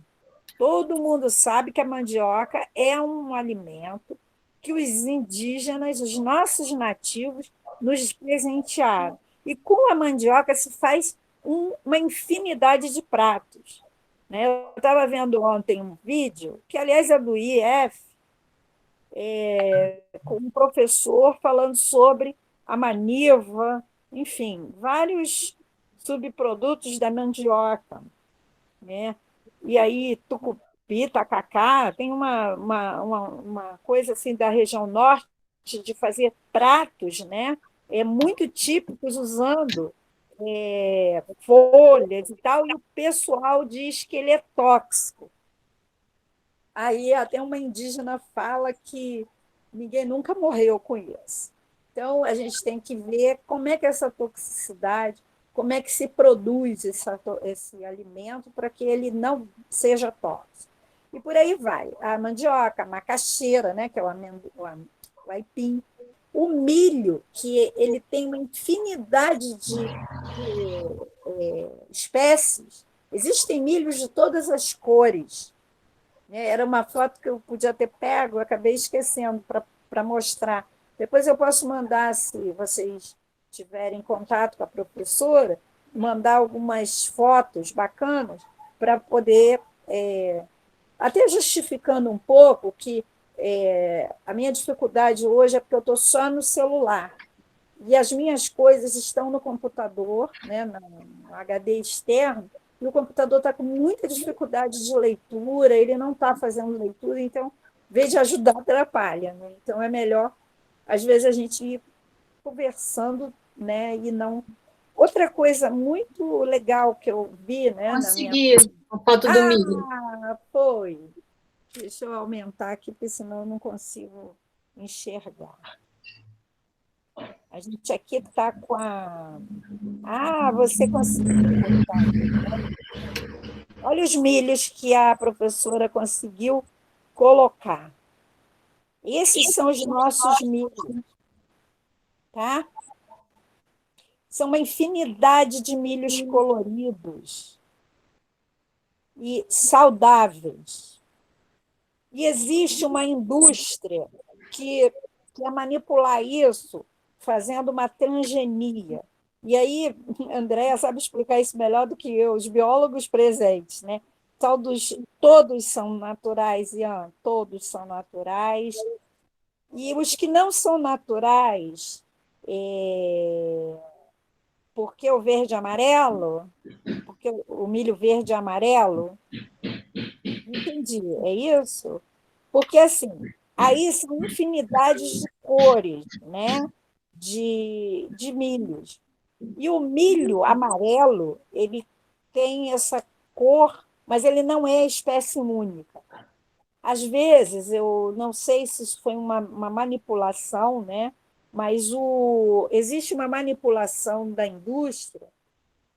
S2: Todo mundo sabe que a mandioca é um alimento que os indígenas, os nossos nativos, nos presentearam. E com a mandioca se faz uma infinidade de pratos. Né? Eu estava vendo ontem um vídeo, que, aliás, é do IF, com um professor falando sobre a maniva, enfim, vários subprodutos da mandioca. Né? E aí, tucupi, tacacá, tem uma coisa assim da região norte de fazer pratos, né? Muito típicos usando folhas e tal, e o pessoal diz que ele é tóxico. Aí até uma indígena fala que ninguém nunca morreu com isso. Então, a gente tem que ver como é que essa toxicidade, como é que se produz esse alimento para que ele não seja tóxico. E por aí vai. A mandioca, a macaxeira, né, que é o aipim, o milho, que ele tem uma infinidade de espécies, Existem milhos de todas as cores. Era uma foto que eu podia ter pego, eu acabei esquecendo para mostrar. Depois eu posso mandar, se vocês tiverem contato com a professora, mandar algumas fotos bacanas para poder, até justificando um pouco que a minha dificuldade hoje é porque eu estou só no celular. E as minhas coisas estão no computador, né, no HD externo, e o computador está com muita dificuldade de leitura, ele não está fazendo leitura, então, em vez de ajudar, atrapalha. Né? Então, é melhor, às vezes, a gente ir conversando, né, e não... Outra coisa muito legal que eu vi, né,
S1: Consegui a foto do milho.
S2: Foi. Deixa eu aumentar aqui, porque senão eu não consigo enxergar. A gente aqui está com a... você conseguiu botar aqui, né? Olha os milhos que a professora conseguiu colocar. Esses são os nossos milhos, tá? São uma infinidade de milhos coloridos e saudáveis. E existe uma indústria que quer manipular isso fazendo uma transgenia. E aí, Andréa sabe explicar isso melhor do que eu, os biólogos presentes, né? Todos são naturais, Ian, todos são naturais. E os que não são naturais, porque o verde e amarelo, porque o milho verde e amarelo, entendi, é isso? Porque, assim, aí são infinidades de cores, né? de milhos. E o milho amarelo, ele tem essa cor, mas ele não é espécie única. Às vezes, eu não sei se isso foi uma manipulação, né? Mas existe uma manipulação da indústria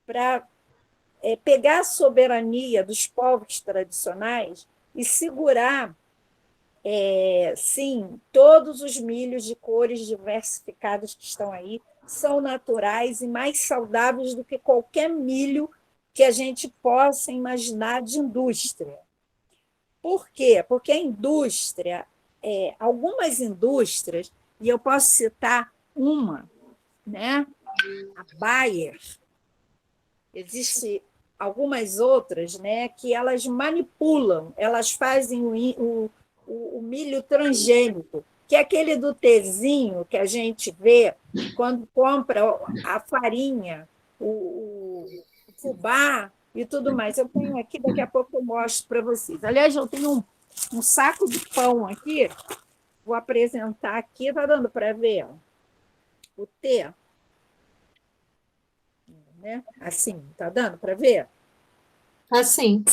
S2: para pegar a soberania dos povos tradicionais e segurar, sim, todos os milhos de cores diversificadas que estão aí são naturais e mais saudáveis do que qualquer milho que a gente possa imaginar de indústria. Por quê? Porque a indústria, algumas indústrias, e eu posso citar uma, né? A Bayer, existem algumas outras, né, que elas manipulam, elas fazem o milho transgênico, que é aquele do tezinho que a gente vê quando compra a farinha, o fubá e tudo mais. Eu tenho aqui, daqui a pouco eu mostro para vocês. Aliás, eu tenho um saco de pão aqui, vou apresentar aqui, está dando para ver? O T. Né? Assim, está dando para ver?
S1: Assim.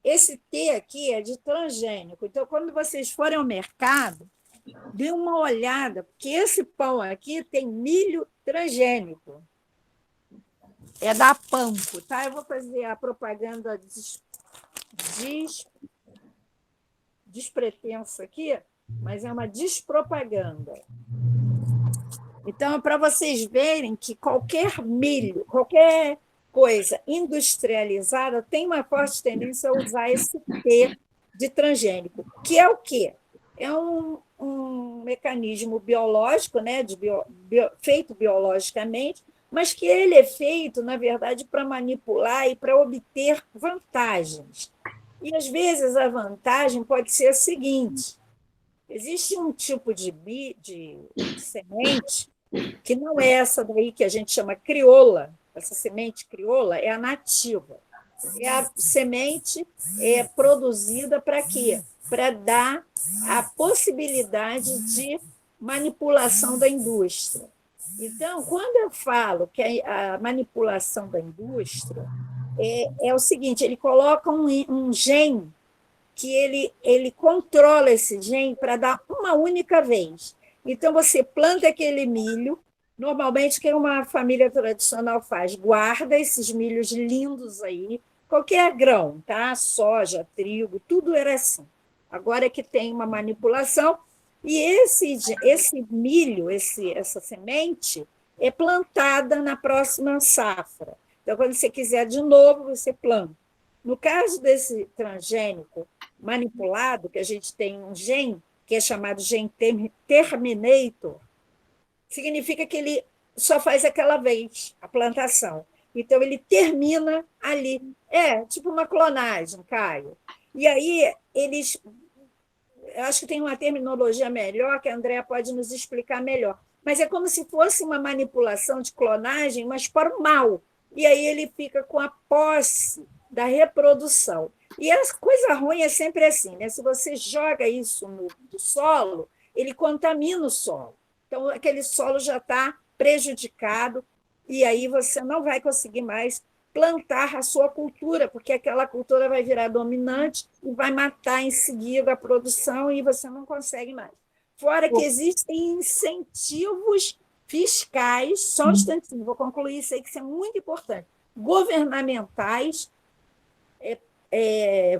S2: Esse T aqui é de transgênico. Então, quando vocês forem ao mercado, dê uma olhada, porque esse pão aqui tem milho transgênico. É da Panko, tá? Eu vou fazer a propaganda despretensa aqui, mas é uma despropaganda. Então, é para vocês verem que qualquer milho, qualquer coisa industrializada tem uma forte tendência a usar esse T de transgênico, que é o quê? É um mecanismo biológico, né, feito biologicamente, mas que ele é feito, na verdade, para manipular e para obter vantagens. E, às vezes, a vantagem pode ser a seguinte: existe um tipo de semente que não é essa daí que a gente chama crioula, essa semente crioula é a nativa. É a semente produzida para quê? Para dar a possibilidade de manipulação da indústria. Então, quando eu falo que a manipulação da indústria é o seguinte, ele coloca um gene que ele controla esse gene para dar uma única vez. Então, você planta aquele milho, normalmente o que uma família tradicional faz? Guarda esses milhos lindos aí, qualquer grão, tá? Soja, trigo, tudo era assim. Agora é que tem uma manipulação, e esse milho, essa semente, é plantada na próxima safra. Então, quando você quiser de novo, você planta. No caso desse transgênico manipulado, que a gente tem um gene que é chamado gene terminator, significa que ele só faz aquela vez a plantação. Então, ele termina ali. É tipo uma clonagem, Caio. E aí, eles. Eu acho que tem uma terminologia melhor, que a Andrea pode nos explicar melhor. Mas é como se fosse uma manipulação de clonagem, mas para o mal. E aí ele fica com a posse da reprodução. E a coisa ruim é sempre assim, né? Se você joga isso no solo, ele contamina o solo. Então, aquele solo já está prejudicado, e aí você não vai conseguir mais plantar a sua cultura, porque aquela cultura vai virar dominante e vai matar em seguida a produção e você não consegue mais. Fora que existem incentivos fiscais, só um instantinho, vou concluir isso aí, que isso é muito importante, governamentais,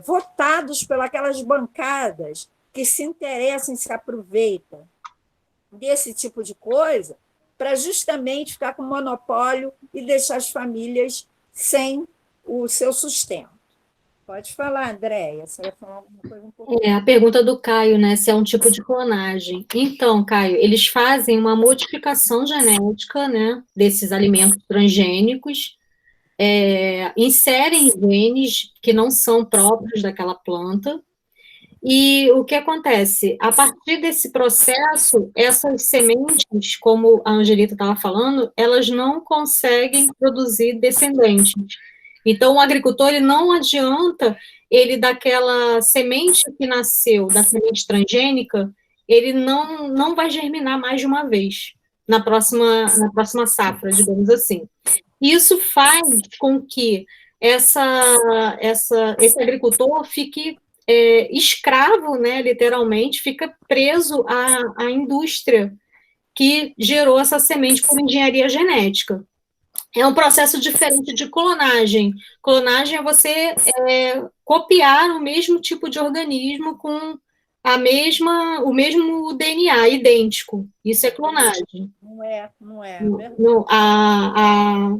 S2: votados pelas bancadas que se interessam e se aproveitam desse tipo de coisa para justamente ficar com monopólio e deixar as famílias sem o seu sustento. Pode falar, Andréia, você vai falar alguma coisa um pouco.
S1: A pergunta do Caio, né, se é um tipo de clonagem. Então, Caio, eles fazem uma modificação genética, né, desses alimentos transgênicos, inserem genes que não são próprios daquela planta, e o que acontece? A partir desse processo, essas sementes, como a Angelita estava falando, elas não conseguem produzir descendentes. Então, o agricultor, ele não adianta ele daquela semente que nasceu, da semente transgênica, ele não vai germinar mais de uma vez na próxima safra, digamos assim. Isso faz com que esse agricultor fique escravo, né, literalmente, fica preso à indústria que gerou essa semente por engenharia genética. É um processo diferente de clonagem. Clonagem é você copiar o mesmo tipo de organismo com o mesmo DNA, idêntico. Isso é clonagem.
S2: Não é.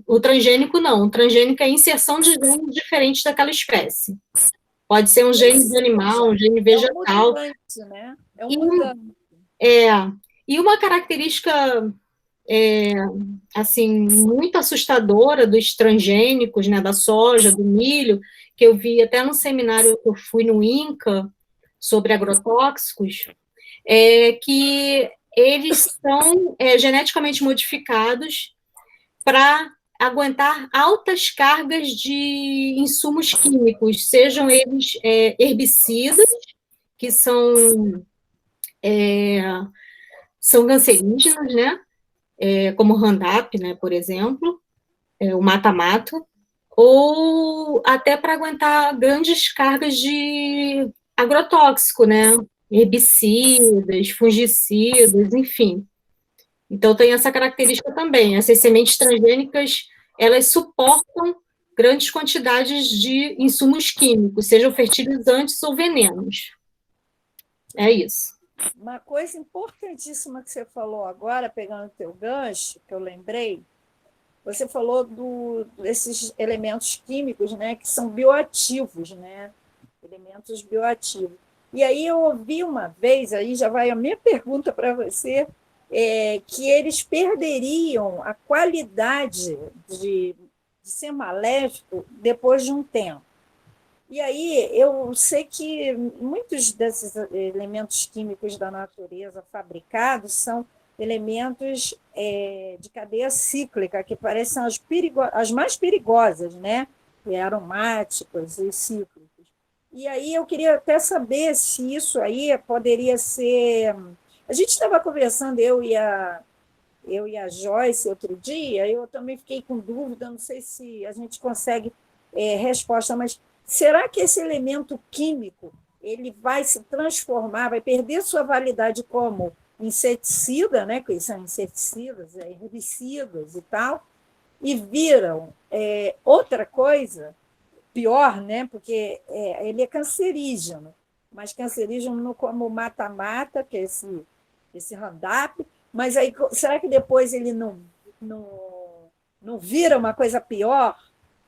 S1: O transgênico não. O transgênico é a inserção de genes diferentes daquela espécie. Pode ser um gene de animal, um gene vegetal.
S2: É um mutante, né? É um mutante.
S1: E uma característica assim, muito assustadora dos transgênicos, né, da soja, do milho, que eu vi até no seminário que eu fui no INCA, sobre agrotóxicos, que eles são geneticamente modificados para aguentar altas cargas de insumos químicos, sejam eles herbicidas, que são cancerígenos, né? Como o Roundup, né, por exemplo, o mata-mato, ou até para aguentar grandes cargas de agrotóxico, né? Herbicidas, fungicidas, enfim. Então, tem essa característica também. Essas sementes transgênicas, elas suportam grandes quantidades de insumos químicos, sejam fertilizantes ou venenos. É isso.
S2: Uma coisa importantíssima que você falou agora, pegando o teu gancho, que eu lembrei, você falou desses elementos químicos, né, que são bioativos, né? Elementos bioativos. E aí eu ouvi uma vez, aí já vai a minha pergunta para você, que eles perderiam a qualidade de ser maléfico depois de um tempo. E aí eu sei que muitos desses elementos químicos da natureza fabricados são elementos de cadeia cíclica, que parecem as mais perigosas, né? Aromáticos e cíclicos. E aí eu queria até saber se isso aí poderia ser... A gente estava conversando, eu e a Joyce, outro dia, eu também fiquei com dúvida, não sei se a gente consegue resposta, mas será que esse elemento químico ele vai se transformar, vai perder sua validade como inseticida, né, que são inseticidas, herbicidas e tal, e viram outra coisa pior, né, porque ele é cancerígeno, mas cancerígeno não como mata-mata, que é esse Roundup, mas aí será que depois ele não vira uma coisa pior?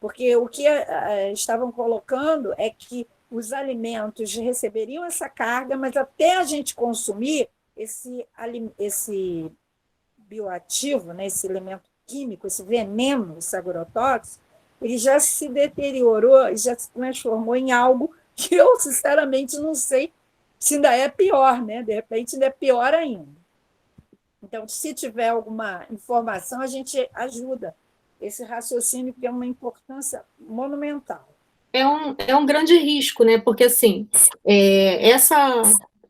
S2: porque o que estavam colocando é que os alimentos receberiam essa carga, mas até a gente consumir esse bioativo, né, esse elemento químico, esse veneno, esse agrotóxico, ele já se deteriorou e já se transformou em algo que eu, sinceramente, não sei se ainda é pior, né? De repente, ainda é pior ainda. Então, se tiver alguma informação, a gente ajuda esse raciocínio, que é uma importância monumental.
S1: É um grande risco, né? Porque, assim,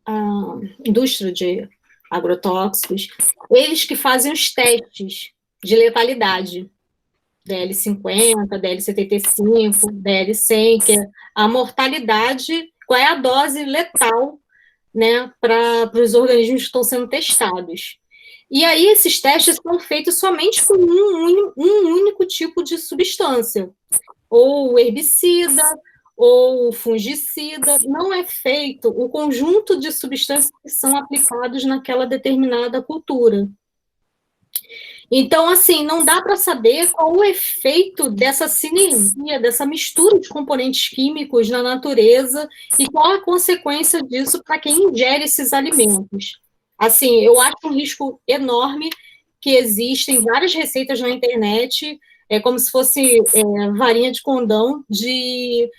S1: a indústria de agrotóxicos, eles que fazem os testes de letalidade, DL50, DL75, DL100, que é a mortalidade, qual é a dose letal, né, para os organismos que estão sendo testados. E aí esses testes são feitos somente com um único tipo de substância, ou herbicida, ou fungicida, não é feito o conjunto de substâncias que são aplicados naquela determinada cultura. Então, assim, não dá para saber qual o efeito dessa sinergia, dessa mistura de componentes químicos na natureza e qual a consequência disso para quem ingere esses alimentos. Assim, eu acho um risco enorme que existem várias receitas na internet, é como se fosse varinha de condão, de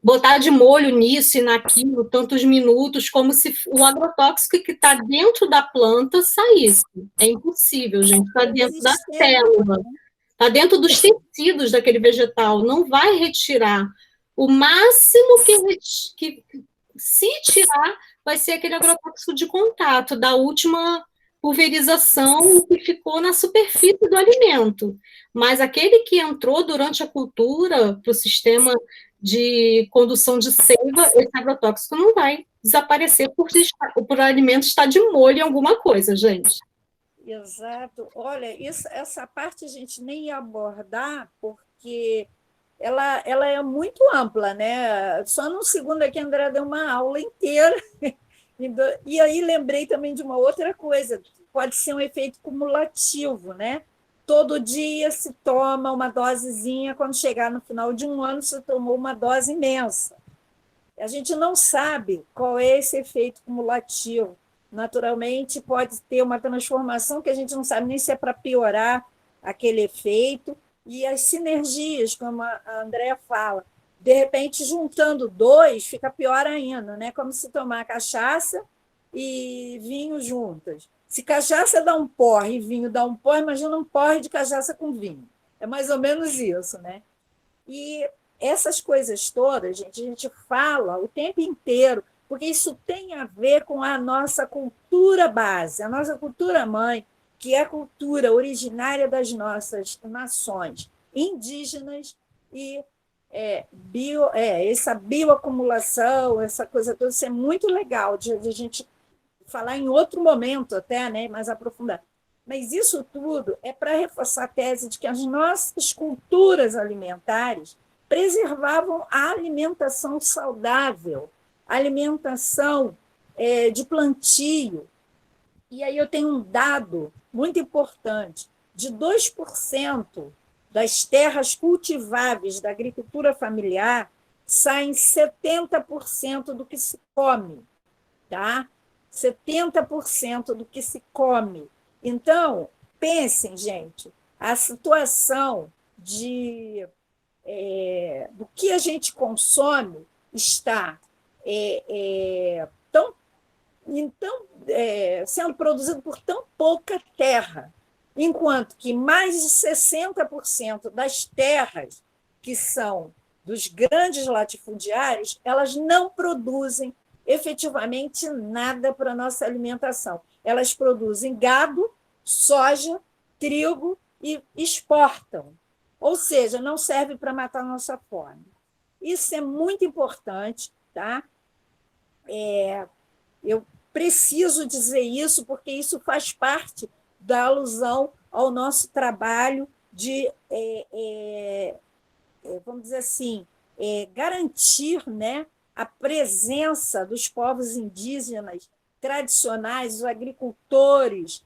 S1: botar de molho nisso e naquilo, tantos minutos, como se o agrotóxico que está dentro da planta saísse. É impossível, gente. Está dentro da célula, está dentro dos tecidos daquele vegetal. Não vai retirar. O máximo que se tirar, vai ser aquele agrotóxico de contato, da última pulverização que ficou na superfície do alimento. Mas aquele que entrou durante a cultura para o sistema de condução de seiva, esse agrotóxico não vai desaparecer por o alimento estar de molho em alguma coisa, gente.
S2: Exato. Olha, essa parte a gente nem ia abordar, porque ela é muito ampla, né? Só no segundo aqui, a André deu uma aula inteira. E aí lembrei também de uma outra coisa, pode ser um efeito cumulativo, né? Todo dia se toma uma dosezinha, quando chegar no final de um ano, você tomou uma dose imensa. A gente não sabe qual é esse efeito cumulativo. Naturalmente, pode ter uma transformação que a gente não sabe nem se é para piorar aquele efeito, e as sinergias, como a Andrea fala, de repente, juntando dois, fica pior ainda, né? Como se tomar cachaça e vinho juntas. Se cachaça dá um porre e vinho dá um porre, imagina um porre de cachaça com vinho. É mais ou menos isso, né? E essas coisas todas, gente, a gente fala o tempo inteiro, porque isso tem a ver com a nossa cultura base, a nossa cultura mãe, que é a cultura originária das nossas nações indígenas e essa bioacumulação, essa coisa toda, isso é muito legal de a gente falar em outro momento até, né, mais aprofundado. Mas isso tudo é para reforçar a tese de que as nossas culturas alimentares preservavam a alimentação saudável, a alimentação de plantio. E aí eu tenho um dado muito importante, de 2% das terras cultiváveis da agricultura familiar saem 70% do que se come, tá? 70% do que se come. Então, pensem, gente, a situação do que a gente consome está sendo produzido por tão pouca terra, enquanto que mais de 60% das terras que são dos grandes latifundiários, elas não produzem efetivamente nada para a nossa alimentação. Elas produzem gado, soja, trigo e exportam. Ou seja, não serve para matar a nossa fome. Isso é muito importante, tá? Eu preciso dizer isso, porque isso faz parte da alusão ao nosso trabalho de, vamos dizer assim, garantir, né, a presença dos povos indígenas tradicionais, os agricultores,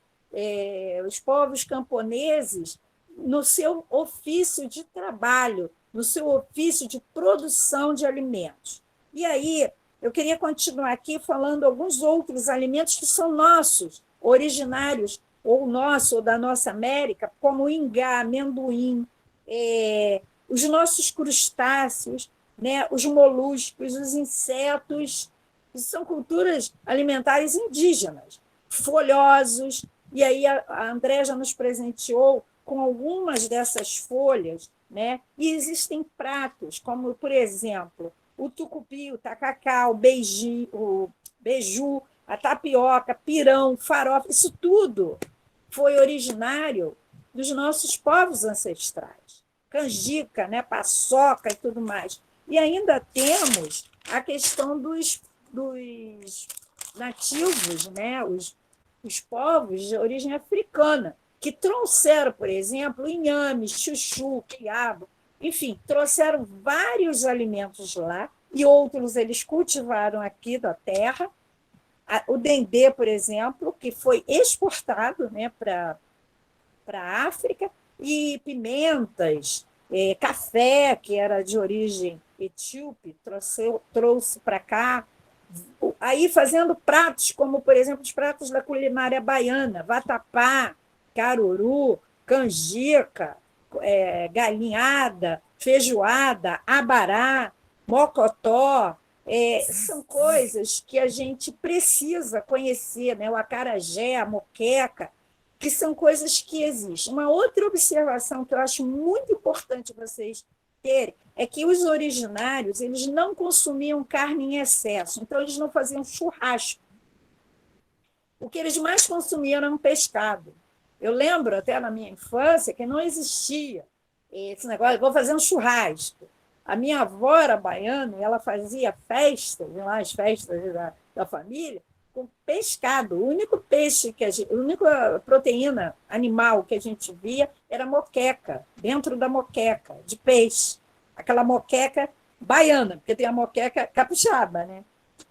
S2: os povos camponeses, no seu ofício de trabalho, no seu ofício de produção de alimentos. E aí, eu queria continuar aqui falando alguns outros alimentos que são nossos, originários, ou nosso, ou da nossa América, como o ingá, amendoim, os nossos crustáceos, né, os moluscos, os insetos, que são culturas alimentares indígenas, folhosos. E aí a André já nos presenteou com algumas dessas folhas, né? E existem pratos, como, por exemplo, o tucupi, o tacacá, o beiju, a tapioca, pirão, farofa, isso tudo foi originário dos nossos povos ancestrais. Canjica, né, paçoca e tudo mais. E ainda temos a questão dos nativos, né, os povos de origem africana, que trouxeram, por exemplo, inhame, chuchu, quiabo, enfim, trouxeram vários alimentos lá, e outros eles cultivaram aqui da terra. O dendê, por exemplo, que foi exportado, né, para a África, e pimentas, café, que era de origem etíope, trouxe para cá. Aí fazendo pratos, como, por exemplo, os pratos da culinária baiana, vatapá, caruru, canjica, galinhada, feijoada, abará, mocotó, são coisas que a gente precisa conhecer, né? O acarajé, a moqueca, que são coisas que existem. Uma outra observação que eu acho muito importante vocês terem é que os originários eles não consumiam carne em excesso, então eles não faziam churrasco. O que eles mais consumiam era um pescado. Eu lembro até na minha infância que não existia esse negócio, vou fazer um churrasco. A minha avó era baiana e ela fazia festas, as festas da família, com pescado. O único peixe a única proteína animal que a gente via era moqueca, dentro da moqueca, de peixe. Aquela moqueca baiana, porque tem a moqueca capixaba, né?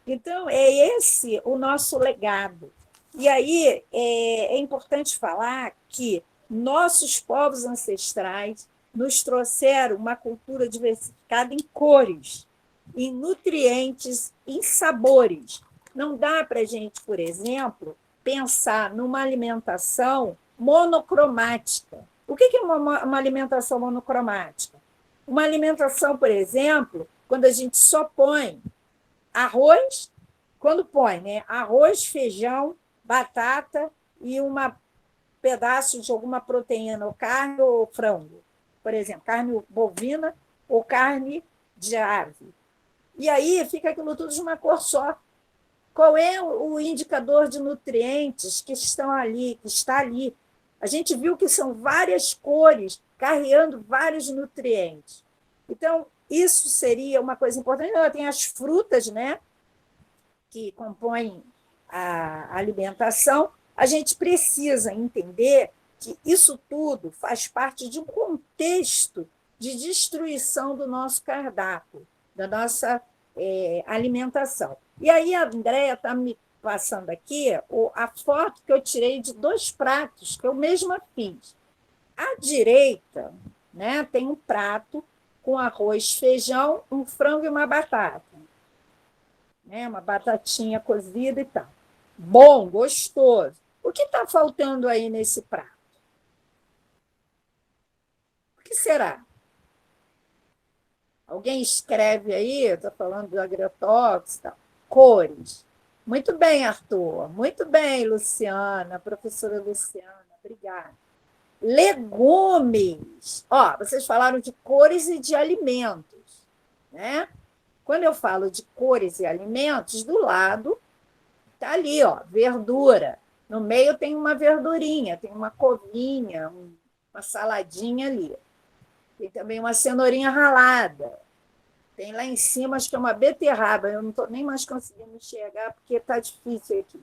S2: Então, é esse o nosso legado. E aí é importante falar que nossos povos ancestrais nos trouxeram uma cultura diversificada em cores, em nutrientes, em sabores. Não dá para a gente, por exemplo, pensar numa alimentação monocromática. O que é uma alimentação monocromática? Uma alimentação, por exemplo, quando a gente só põe arroz, quando põe, né, arroz, feijão, batata e um pedaço de alguma proteína, ou carne ou frango, por exemplo, carne bovina ou carne de ave. E aí fica aquilo tudo de uma cor só. Qual é o indicador de nutrientes que estão ali, que está ali? A gente viu que são várias cores carregando vários nutrientes. Então, isso seria uma coisa importante. Tem as frutas, né, que compõem a alimentação. A gente precisa entender que isso tudo faz parte de um contexto de destruição do nosso cardápio, da nossa alimentação. E aí a Andréia está me passando aqui a foto que eu tirei de 2 pratos que eu mesma fiz. À direita, né, tem um prato com arroz, feijão, um frango e uma batata. Né, uma batatinha cozida e tal. Bom, gostoso. O que está faltando aí nesse prato? O que será? Alguém escreve aí, estou falando do agrotóxico, tal. Cores. Muito bem, Arthur. Muito bem, Luciana, professora Luciana. Obrigada. Legumes. Vocês falaram de cores e de alimentos, né? Quando eu falo de cores e alimentos, do lado está ali, verdura. No meio tem uma verdurinha, tem uma covinha, uma saladinha ali. Tem também uma cenourinha ralada. Tem lá em cima, acho que é uma beterraba. Eu não estou nem mais conseguindo enxergar, porque está difícil aqui.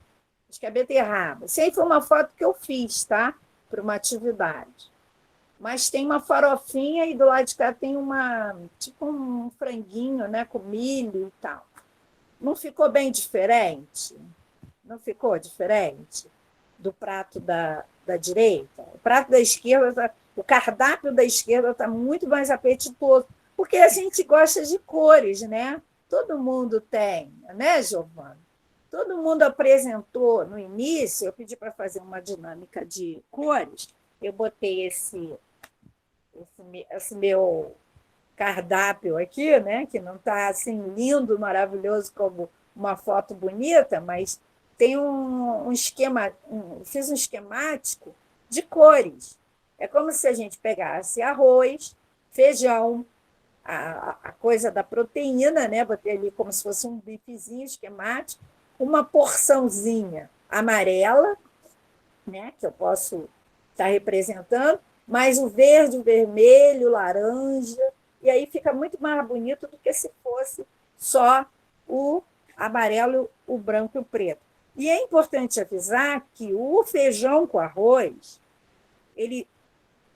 S2: Acho que é beterraba. Isso aí foi uma foto que eu fiz, tá? Para uma atividade. Mas tem uma farofinha e do lado de cá tem tipo um franguinho, né, com milho e tal. Não ficou bem diferente? Não ficou diferente do prato da direita? O prato da esquerda, o cardápio da esquerda está muito mais apetitoso, porque a gente gosta de cores, né? Todo mundo tem, né, Giovana? Todo mundo apresentou no início, eu pedi para fazer uma dinâmica de cores, eu botei esse meu cardápio aqui, né, que não está assim lindo, maravilhoso como uma foto bonita, mas tem um esquema, fiz um esquemático de cores. É como se a gente pegasse arroz, feijão, a coisa da proteína, né? Botei ali como se fosse um bifezinho esquemático, uma porçãozinha amarela, né? Que eu posso estar representando, mais o verde, o vermelho, o laranja, e aí fica muito mais bonito do que se fosse só o amarelo, o branco e o preto. E é importante avisar que o feijão com arroz, ele,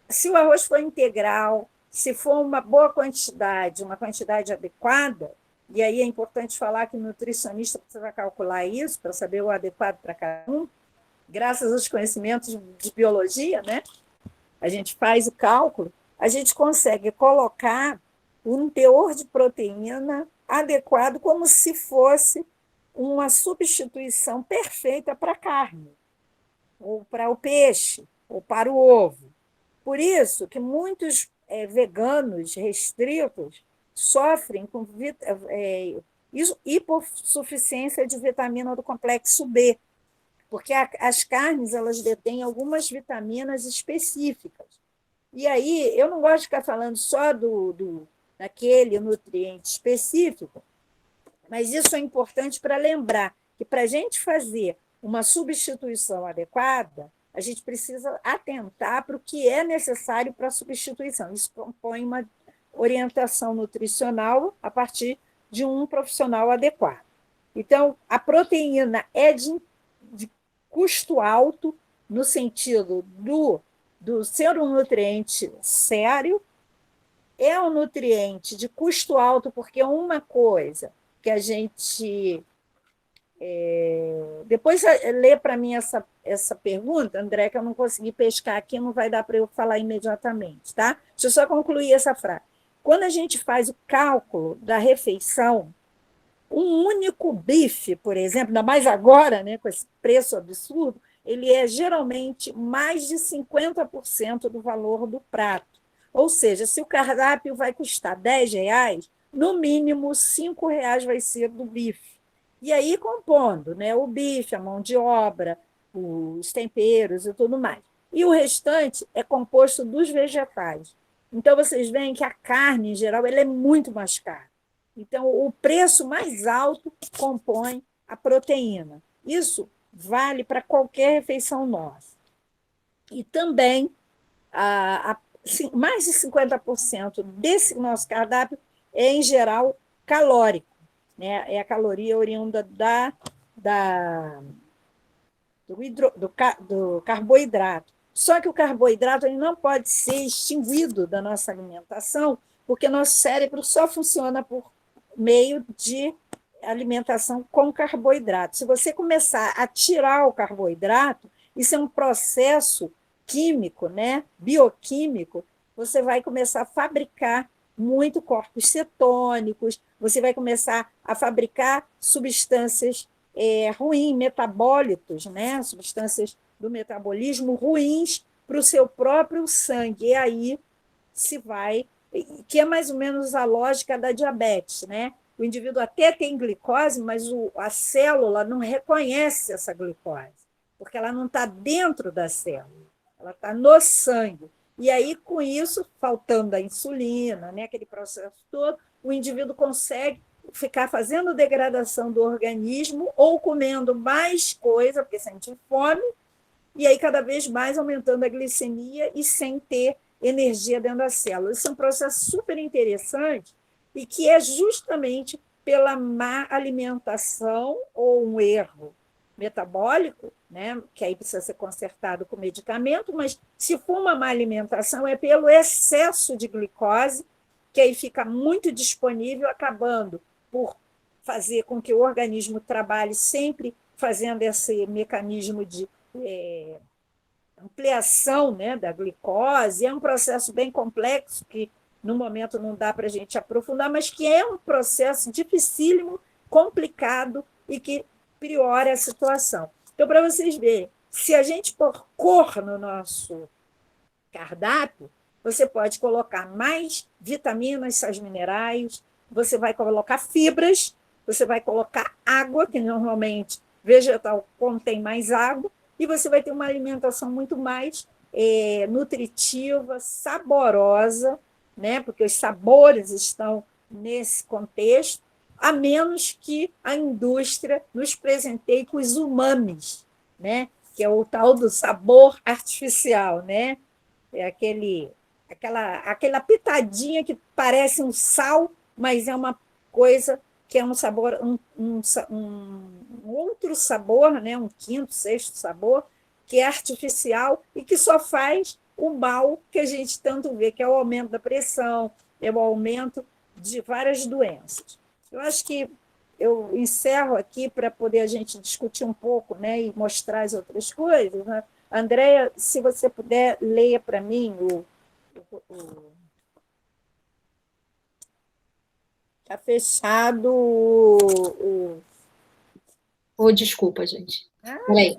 S2: se o arroz for integral, se for uma boa quantidade, uma quantidade adequada, e aí é importante falar que o nutricionista precisa calcular isso para saber o adequado para cada um, graças aos conhecimentos de biologia, né? A gente faz o cálculo, a gente consegue colocar um teor de proteína adequado como se fosse uma substituição perfeita para a carne, ou para o peixe, ou para o ovo. Por isso que muitos veganos restritos sofrem com hipossuficiência de vitamina do complexo B, porque as carnes elas detêm algumas vitaminas específicas. E aí, eu não gosto de ficar falando só daquele nutriente específico, mas isso é importante para lembrar que para a gente fazer uma substituição adequada, a gente precisa atentar para o que é necessário para a substituição. Isso compõe uma orientação nutricional a partir de um profissional adequado. Então, a proteína é de custo alto, no sentido do ser um nutriente sério, é um nutriente de custo alto, porque uma coisa que a gente. Depois lê para mim essa pergunta, André, que eu não consegui pescar aqui, não vai dar para eu falar imediatamente, tá? Deixa eu só concluir essa frase. Quando a gente faz o cálculo da refeição, um único bife, por exemplo, ainda mais agora, né, com esse preço absurdo, ele é geralmente mais de 50% do valor do prato. Ou seja, se o cardápio vai custar R$ 10, no mínimo R$ 5 vai ser do bife. E aí compondo, né, o bife, a mão de obra, os temperos e tudo mais. E o restante é composto dos vegetais. Então, vocês veem que a carne, em geral, ela é muito mais cara. Então, o preço mais alto compõe a proteína. Isso vale para qualquer refeição nossa. E também, mais de 50% desse nosso cardápio é, em geral, calórico. Né? É a caloria oriunda do carboidrato. Só que o carboidrato ele não pode ser extinguido da nossa alimentação, porque nosso cérebro só funciona por meio de alimentação com carboidrato. Se você começar a tirar o carboidrato, isso é um processo químico, né? Bioquímico, você vai começar a fabricar muito corpos cetônicos, você vai começar a fabricar substâncias ruins, metabólitos, né? Substâncias do metabolismo ruins para o seu próprio sangue. E aí se vai, que é mais ou menos a lógica da diabetes, né? O indivíduo até tem glicose, mas a célula não reconhece essa glicose, porque ela não está dentro da célula, ela está no sangue. E aí, com isso, faltando a insulina, né, aquele processo todo, o indivíduo consegue ficar fazendo degradação do organismo ou comendo mais coisa, porque sente fome, e aí cada vez mais aumentando a glicemia e sem ter energia dentro da célula. Isso é um processo super interessante e que é justamente pela má alimentação ou um erro metabólico, né, que aí precisa ser consertado com medicamento, mas se for uma má alimentação é pelo excesso de glicose, que aí fica muito disponível, acabando por fazer com que o organismo trabalhe sempre fazendo esse mecanismo de ampliação, né, da glicose. É um processo bem complexo que no momento não dá para a gente aprofundar, mas que é um processo dificílimo, complicado e que piora a situação. Então, para vocês verem, se a gente pôr cor no nosso cardápio, você pode colocar mais vitaminas, sais minerais, você vai colocar fibras, você vai colocar água, que normalmente vegetal contém mais água, e você vai ter uma alimentação muito mais nutritiva, saborosa, né? Porque os sabores estão nesse contexto, a menos que a indústria nos presenteie com os umamis, né? Que é o tal do sabor artificial, né? É aquela pitadinha que parece um sal, mas é uma coisa que é um sabor, um outro sabor, né? Um quinto, sexto sabor, que é artificial e que só faz o mal que a gente tanto vê, que é o aumento da pressão, é o aumento de várias doenças. Eu acho que eu encerro aqui para poder a gente discutir um pouco, né, e mostrar as outras coisas, né? Andréia, se você puder, leia para mim Está fechado
S1: Desculpa, gente. Peraí.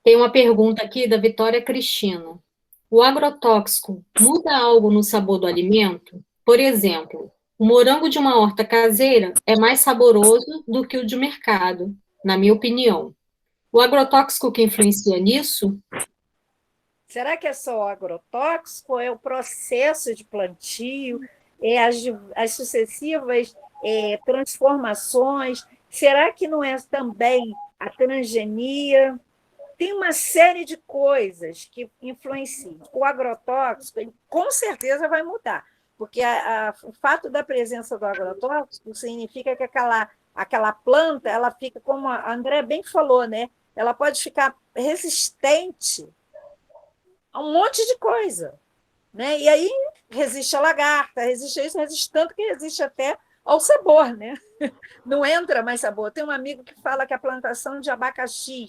S1: Tem uma pergunta aqui da Vitória Cristina. O agrotóxico muda algo no sabor do alimento? Por exemplo, o morango de uma horta caseira é mais saboroso do que o de mercado, na minha opinião. O agrotóxico que influencia nisso?
S2: Será que é só o agrotóxico? Ou é o processo de plantio? É as sucessivas transformações? Será que não é também a transgenia? Tem uma série de coisas que influenciam. O agrotóxico, ele, com certeza, vai mudar, porque o fato da presença do agrotóxico significa que aquela planta ela fica, como a André bem falou, né? Ela pode ficar resistente a um monte de coisa, né? E aí resiste a lagarta, resiste a isso, resiste tanto que resiste até ao sabor, né? Não entra mais sabor. Tem um amigo que fala que a plantação de abacaxi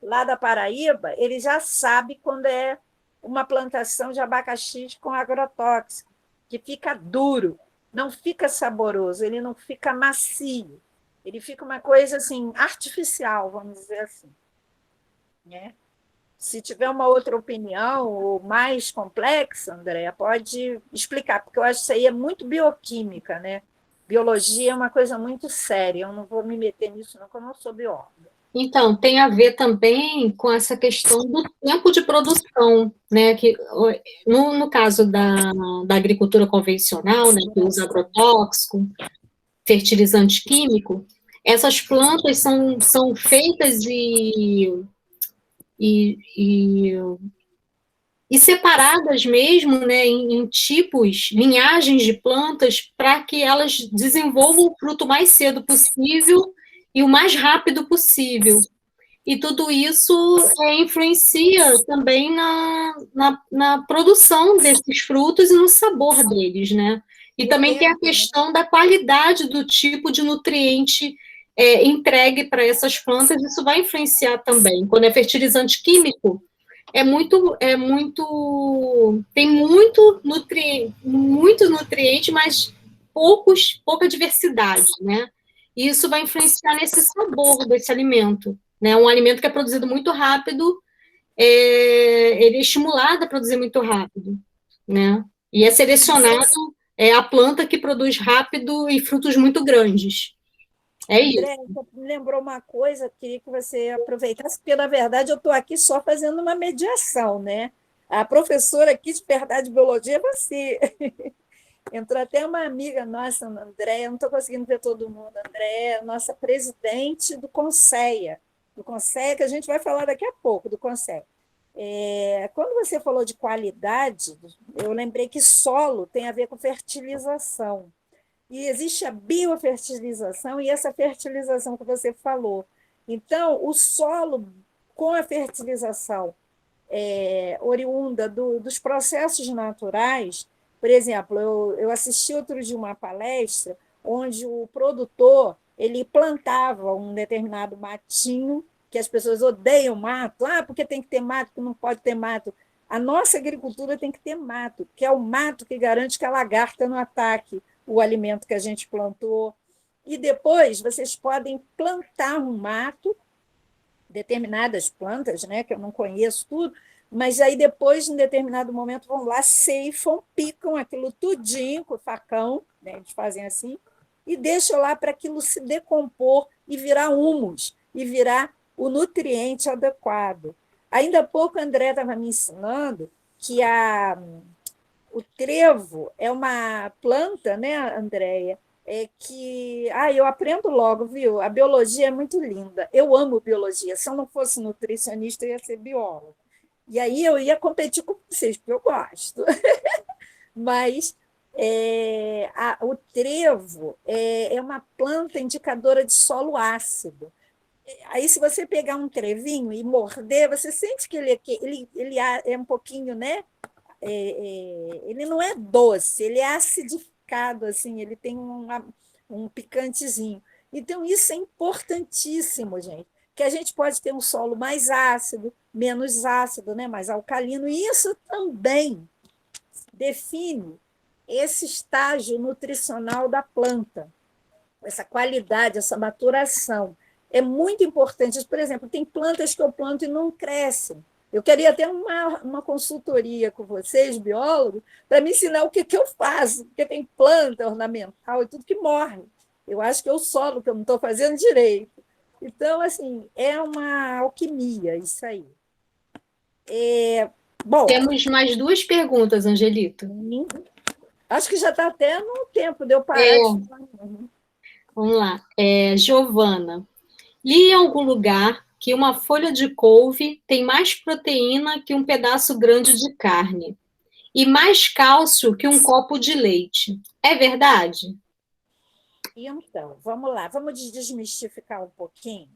S2: lá da Paraíba, ele já sabe quando é uma plantação de abacaxi com agrotóxico, que fica duro, não fica saboroso, ele não fica macio, ele fica uma coisa assim artificial, vamos dizer assim, né? Se tiver uma outra opinião ou mais complexa, Andréa, pode explicar, porque eu acho que isso aí é muito bioquímica, né? Biologia é uma coisa muito séria, eu não vou me meter nisso, não, porque eu não sou bióloga.
S1: Então, tem a ver também com essa questão do tempo de produção, né? Que, no caso da agricultura convencional, né, que usa agrotóxico, fertilizante químico, essas plantas são feitas e separadas mesmo, né, em tipos, linhagens de plantas, para que elas desenvolvam o fruto mais cedo possível e o mais rápido possível. E tudo isso influencia também na produção desses frutos e no sabor deles, né? E também tem a questão da qualidade do tipo de nutriente entregue para essas plantas, isso vai influenciar também. Quando é fertilizante químico, tem muito nutriente, mas pouca diversidade, né? E isso vai influenciar nesse sabor desse alimento, né? Um alimento que é produzido muito rápido, ele é estimulado a produzir muito rápido, né? E é selecionado a planta que produz rápido e frutos muito grandes. É isso.
S2: André, você me lembrou uma coisa, queria que você aproveitasse, porque, na verdade, eu estou aqui só fazendo uma mediação, né? A professora aqui de verdade de biologia é você. Entrou até uma amiga nossa, Andréia, não estou conseguindo ver todo mundo, Andréia, nossa presidente do Conceia, que a gente vai falar daqui a pouco, do Conceia. Quando você falou de qualidade, eu lembrei que solo tem a ver com fertilização. E existe a biofertilização e essa fertilização que você falou. Então, o solo, com a fertilização oriunda dos processos naturais, por exemplo, eu assisti outro dia uma palestra onde o produtor ele plantava um determinado matinho, que as pessoas odeiam mato, porque tem que ter mato, que não pode ter mato. A nossa agricultura tem que ter mato, que é o mato que garante que a lagarta não ataque o alimento que a gente plantou. E depois vocês podem plantar um mato, determinadas plantas, né, que eu não conheço tudo, mas aí depois, em determinado momento, vão lá, ceifam, picam aquilo tudinho com o facão, né, eles fazem assim, e deixam lá para aquilo se decompor e virar humus, e virar o nutriente adequado. Ainda há pouco, a André estava me ensinando que o trevo é uma planta, né, Andréia? Eu aprendo logo, viu? A biologia é muito linda. Eu amo biologia. Se eu não fosse nutricionista, eu ia ser bióloga. E aí eu ia competir com vocês, porque eu gosto. Mas o trevo é uma planta indicadora de solo ácido. Aí, se você pegar um trevinho e morder, você sente que ele é um pouquinho, né? Ele não é doce, ele é acidificado, assim, ele tem um picantezinho. Então, isso é importantíssimo, gente, que a gente pode ter um solo mais ácido, menos ácido, né? Mais alcalino, e isso também define esse estágio nutricional da planta, essa qualidade, essa maturação. É muito importante. Por exemplo, tem plantas que eu planto e não crescem. Eu queria ter uma consultoria com vocês, biólogos, para me ensinar o que eu faço, porque tem planta ornamental e tudo que morre. Eu acho que é o solo que eu não estou fazendo direito. Então, assim, é uma alquimia isso aí. Bom,
S1: Temos mais 2 perguntas, Angelito.
S2: acho que já está até no tempo de eu parar de falar.
S1: Vamos lá. Giovana, li em algum lugar que uma folha de couve tem mais proteína que um pedaço grande de carne e mais cálcio que um copo de leite. É verdade?
S2: Então, vamos lá, vamos desmistificar um pouquinho.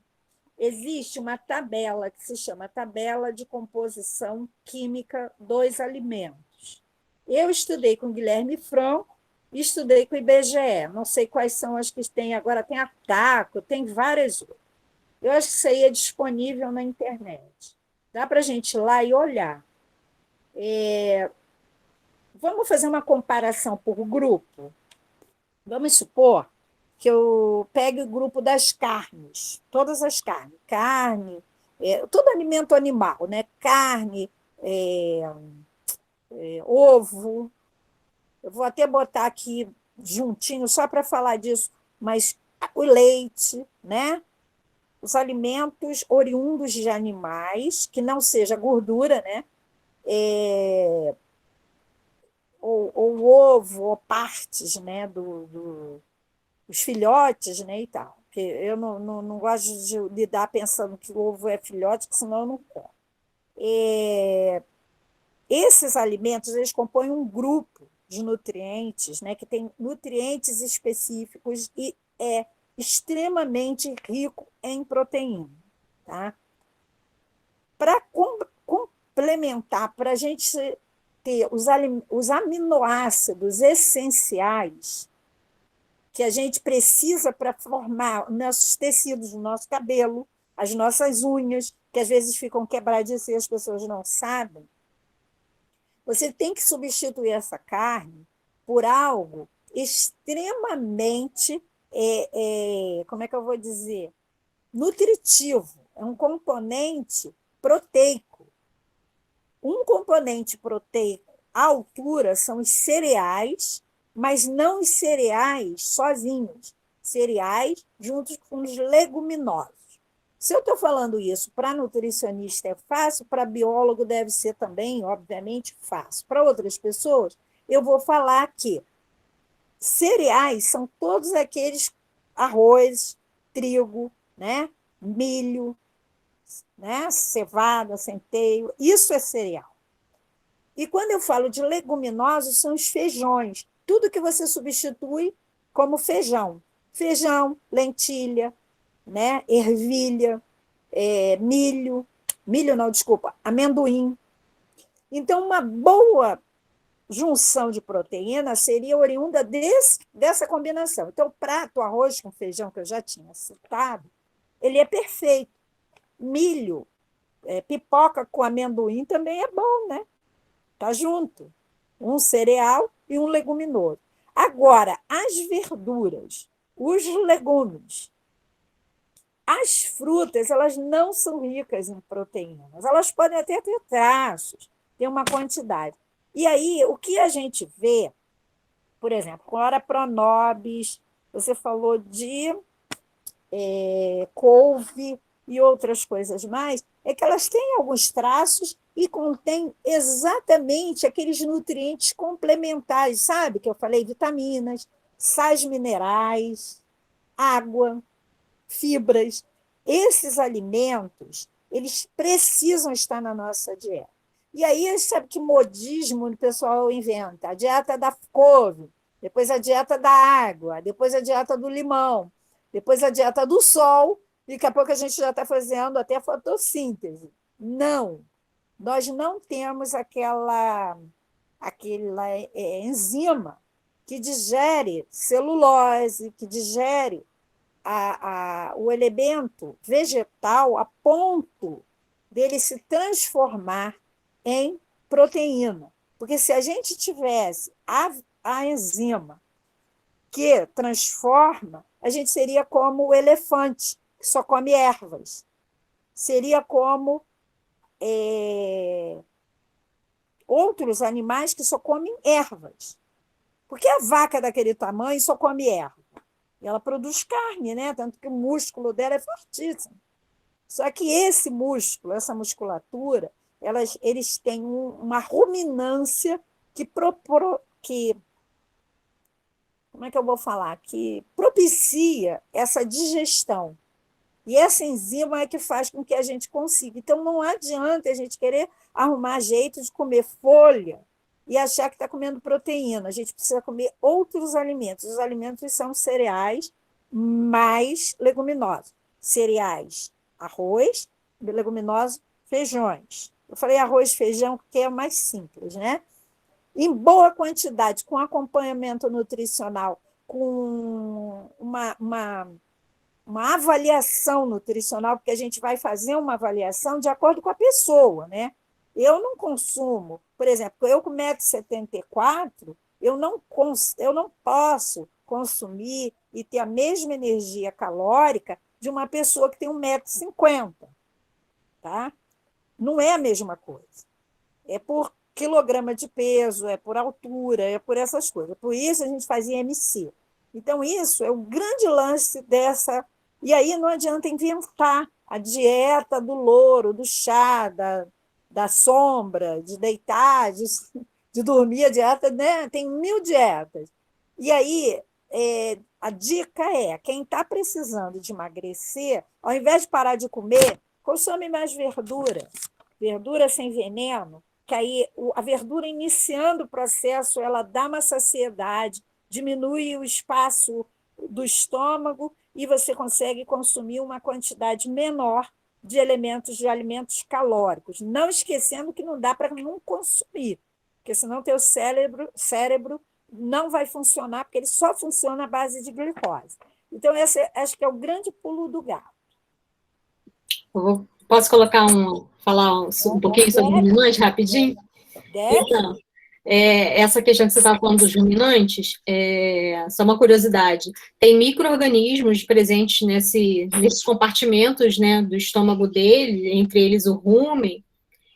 S2: Existe uma tabela que se chama Tabela de Composição Química dos Alimentos. Eu estudei com Guilherme Franco e estudei com o IBGE. Não sei quais são as que tem agora, tem a TACO, tem várias. Eu acho que isso aí é disponível na internet. Dá para a gente ir lá e olhar. Vamos fazer uma comparação por grupo? Vamos supor que eu pegue o grupo das carnes, todas as carne, todo alimento animal, né? Carne, ovo. Eu vou até botar aqui juntinho só para falar disso, mas o leite, né? Os alimentos oriundos de animais, que não seja gordura, né? Ou ovo, ou partes, né? Os filhotes, né? E tal. Porque eu não gosto de lidar pensando que o ovo é filhote, porque senão eu não como. Esses alimentos eles compõem um grupo de nutrientes, né? Que tem nutrientes específicos e é extremamente rico em proteína. Tá? Para complementar, para a gente ter os aminoácidos essenciais que a gente precisa para formar nossos tecidos, o nosso cabelo, as nossas unhas, que às vezes ficam quebradiças e as pessoas não sabem, você tem que substituir essa carne por algo extremamente, como é que eu vou dizer, nutritivo. É um componente proteico. Um componente proteico à altura são os cereais, mas não os cereais sozinhos, cereais juntos com os leguminosos. Se eu estou falando isso para nutricionista é fácil, para biólogo deve ser também, obviamente, fácil. Para outras pessoas, eu vou falar que cereais são todos aqueles arroz, trigo, né? Milho, né? Cevada, centeio, isso é cereal. E quando eu falo de leguminosos, são os feijões, tudo que você substitui como feijão. Feijão, lentilha, né? Ervilha, milho, amendoim. Então, uma boa junção de proteína seria oriunda dessa combinação. Então, o prato, arroz com feijão, que eu já tinha citado, ele é perfeito. Milho, pipoca com amendoim também é bom, né? Está junto. Um cereal e um leguminoso. Agora, as verduras, os legumes, as frutas, elas não são ricas em proteínas. Elas podem até ter traços, ter uma quantidade. E aí, o que a gente vê, por exemplo, com a Pronobis, você falou de couve e outras coisas mais, é que elas têm alguns traços e contêm exatamente aqueles nutrientes complementares, sabe? Que eu falei, vitaminas, sais minerais, água, fibras. Esses alimentos, eles precisam estar na nossa dieta. E aí, sabe que modismo o pessoal inventa? A dieta da couve, depois a dieta da água, depois a dieta do limão, depois a dieta do sol, e daqui a pouco a gente já está fazendo até fotossíntese. Não, nós não temos aquela enzima que digere celulose, que digere o elemento vegetal a ponto dele se transformar em proteína. Porque se a gente tivesse a enzima que transforma, a gente seria como o elefante, que só come ervas. Seria como outros animais que só comem ervas. Porque a vaca daquele tamanho só come erva. E ela produz carne, né? Tanto que o músculo dela é fortíssimo. Só que esse músculo, essa musculatura, eles têm uma ruminância que como é que eu vou falar? Que propicia essa digestão. E essa enzima é que faz com que a gente consiga. Então, não adianta a gente querer arrumar jeito de comer folha e achar que está comendo proteína. A gente precisa comer outros alimentos. Os alimentos são cereais mais leguminosos. Cereais, arroz, leguminosos, feijões. Eu falei arroz, feijão, porque é mais simples, né? Em boa quantidade, com acompanhamento nutricional, com uma avaliação nutricional, porque a gente vai fazer uma avaliação de acordo com a pessoa, né? Eu não consumo, por exemplo, eu com 1,74 m, eu não posso consumir e ter a mesma energia calórica de uma pessoa que tem 1,50 m, tá? Não é a mesma coisa. É por quilograma de peso, é por altura, é por essas coisas. Por isso a gente fazia IMC. Então, isso é o grande lance dessa. E aí não adianta inventar a dieta do louro, do chá, da sombra, de deitar, de dormir, a dieta, né? Tem 1000 dietas. E aí, a dica é, quem está precisando de emagrecer, ao invés de parar de comer, consome mais verdura, verdura sem veneno, que aí a verdura iniciando o processo, ela dá uma saciedade, diminui o espaço do estômago e você consegue consumir uma quantidade menor de alimentos calóricos. Não esquecendo que não dá para não consumir, porque senão teu cérebro não vai funcionar, porque ele só funciona à base de glicose. Então, esse acho que é o grande pulo do gato.
S1: Posso falar um pouquinho sobre ruminantes, rapidinho? Então, essa questão que você estava falando dos ruminantes, só uma curiosidade, tem micro-organismos presentes nesses compartimentos, né, do estômago dele, entre eles o rumen,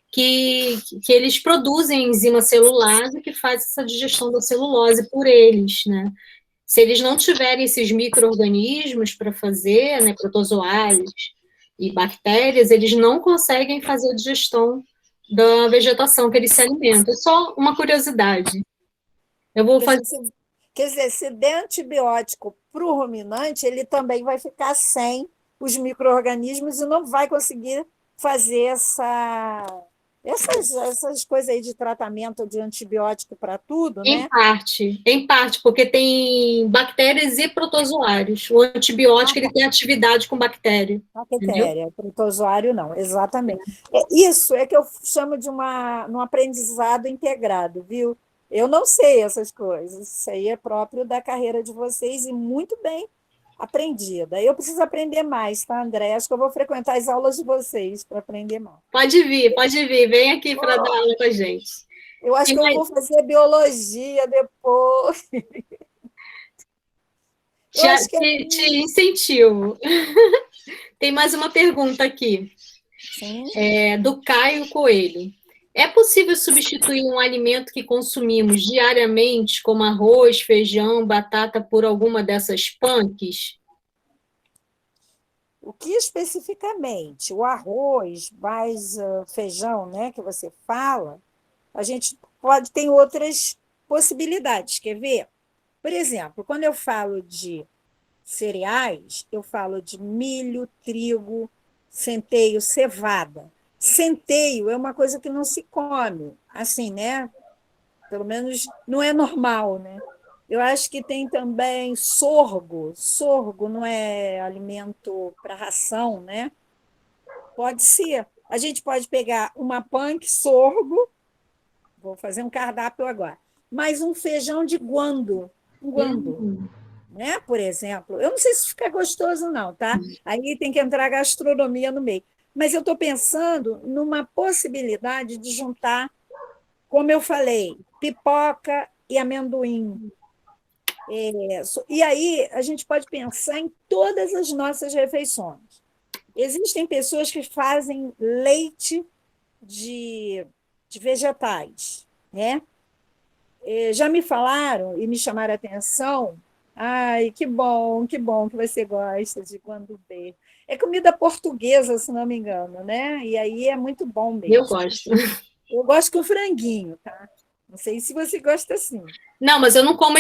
S1: que eles produzem enzima celulase que faz essa digestão da celulose por eles, né? Se eles não tiverem esses micro-organismos para fazer, né, protozoários e bactérias, eles não conseguem fazer a digestão da vegetação que eles se alimentam. É só uma curiosidade. Eu vou fazer.
S2: Quer dizer, se der antibiótico para o ruminante, ele também vai ficar sem os micro-organismos e não vai conseguir fazer essas coisas aí de tratamento de antibiótico para tudo, né?
S1: Em parte, porque tem bactérias e protozoários. O antibiótico ele tem atividade com bactéria.
S2: Bactéria, protozoário não, exatamente. Isso é que eu chamo de um aprendizado integrado, viu? Eu não sei essas coisas, isso aí é próprio da carreira de vocês e muito bem aprendida. Eu preciso aprender mais, tá, André? Acho que eu vou frequentar as aulas de vocês para aprender mais.
S1: Pode vir, vem aqui para dar aula com a gente.
S2: Eu acho
S1: Tem
S2: que eu
S1: mais,
S2: vou fazer biologia depois. Eu acho que é
S1: te incentivo. Tem mais uma pergunta aqui,
S2: sim.
S1: do Caio Coelho. É possível substituir um alimento que consumimos diariamente, como arroz, feijão, batata, por alguma dessas punks?
S2: O que especificamente? O arroz mais feijão, né, que você fala, a gente pode ter outras possibilidades. Quer ver? Por exemplo, quando eu falo de cereais, eu falo de milho, trigo, centeio, cevada. Centeio é uma coisa que não se come, assim, né? Pelo menos não é normal, né? Eu acho que tem também sorgo. Sorgo não é alimento para ração, né? Pode ser. A gente pode pegar uma punk, sorgo, vou fazer um cardápio agora, mais um feijão de guando, um guando, né? Por exemplo. Eu não sei se fica gostoso, não, tá? Aí tem que entrar a gastronomia no meio. Mas eu estou pensando numa possibilidade de juntar, como eu falei, pipoca e amendoim. E aí a gente pode pensar em todas as nossas refeições. Existem pessoas que fazem leite de, de vegetais, né? Já me falaram e me chamaram a atenção. Ai, que bom que você gosta de guandubê. É comida portuguesa, se não me engano, né? E aí é muito bom
S1: Eu
S2: mesmo.
S1: gosto.
S2: Eu gosto com franguinho, tá? Não sei se você gosta assim.
S1: Não, mas eu não como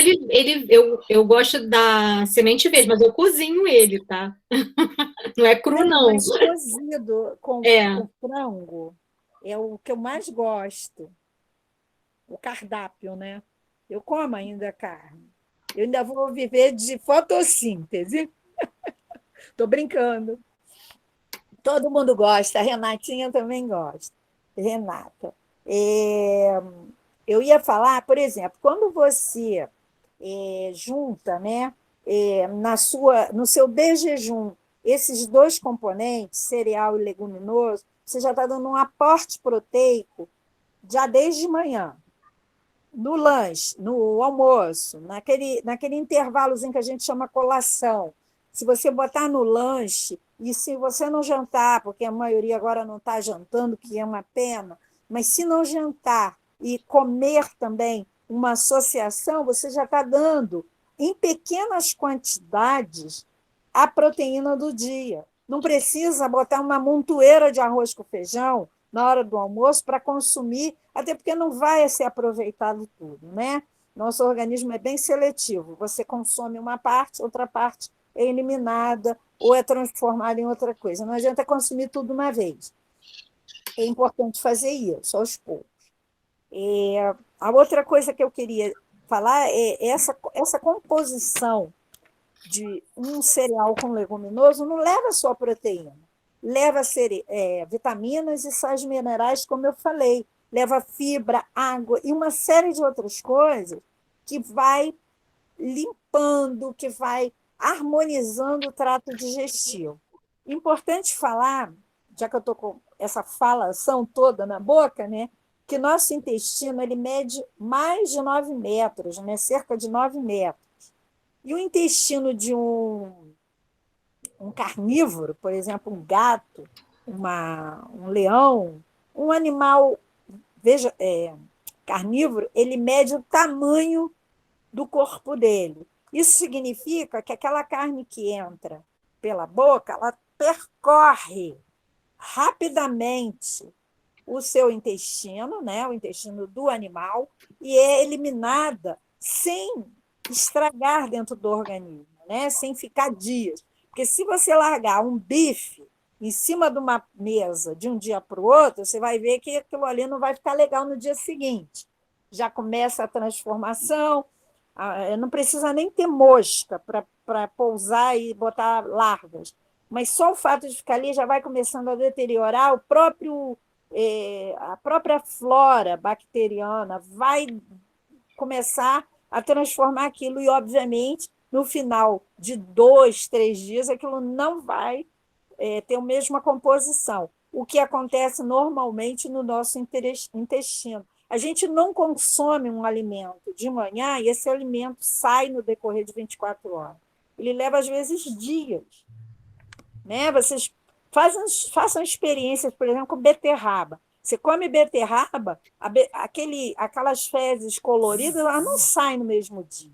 S1: eu gosto da semente verde, mas eu cozinho ele, tá? Não é cru,
S2: Não,
S1: não.
S2: mas cozido
S1: É,
S2: com frango é o que eu mais gosto. O cardápio, né? Eu como ainda carne. Eu ainda vou viver de fotossíntese. Estou brincando. Todo mundo gosta, a Renatinha também gosta. Renata. É, eu ia falar, por exemplo, quando você junta, né, no seu de jejum, esses dois componentes, cereal e leguminoso, você já está dando um aporte proteico já desde manhã, no lanche, no almoço, naquele intervalozinho que a gente chama colação. Se você botar no lanche, e se você não jantar, porque a maioria agora não está jantando, que é uma pena, mas se não jantar e comer também uma associação, você já está dando, em pequenas quantidades, a proteína do dia. Não precisa botar uma montoeira de arroz com feijão na hora do almoço para consumir, até porque não vai ser aproveitado tudo, né? Nosso organismo é bem seletivo. Você consome uma parte, outra parte é eliminada ou é transformada em outra coisa. Não adianta consumir tudo uma vez. É importante fazer isso aos poucos. A outra coisa que eu queria falar é essa composição de um cereal com leguminoso não leva só proteína, leva vitaminas e sais minerais, como eu falei, leva fibra, água e uma série de outras coisas que vai limpando, que vai harmonizando o trato digestivo. Importante falar, já que eu estou com essa falação toda na boca, né, que nosso intestino ele mede mais de 9 metros, né, cerca de 9 metros. E o intestino de um carnívoro, por exemplo, um gato, um leão, um animal carnívoro, ele mede o tamanho do corpo dele. Isso significa que aquela carne que entra pela boca, ela percorre rapidamente o seu intestino, né, o intestino do animal, e é eliminada sem estragar dentro do organismo, né, sem ficar dias. Porque se você largar um bife em cima de uma mesa de um dia para o outro, você vai ver que aquilo ali não vai ficar legal no dia seguinte. Já começa a transformação, não precisa nem ter mosca para pousar e botar larvas, mas só o fato de ficar ali já vai começando a deteriorar a própria flora bacteriana, vai começar a transformar aquilo e, obviamente, no final de 2, 3 dias, aquilo não vai ter a mesma composição, o que acontece normalmente no nosso intestino. A gente não consome um alimento de manhã e esse alimento sai no decorrer de 24 horas. Ele leva, às vezes, dias. Né? Vocês façam experiências, por exemplo, com beterraba. Você come beterraba, aquelas fezes coloridas, elas não saem no mesmo dia.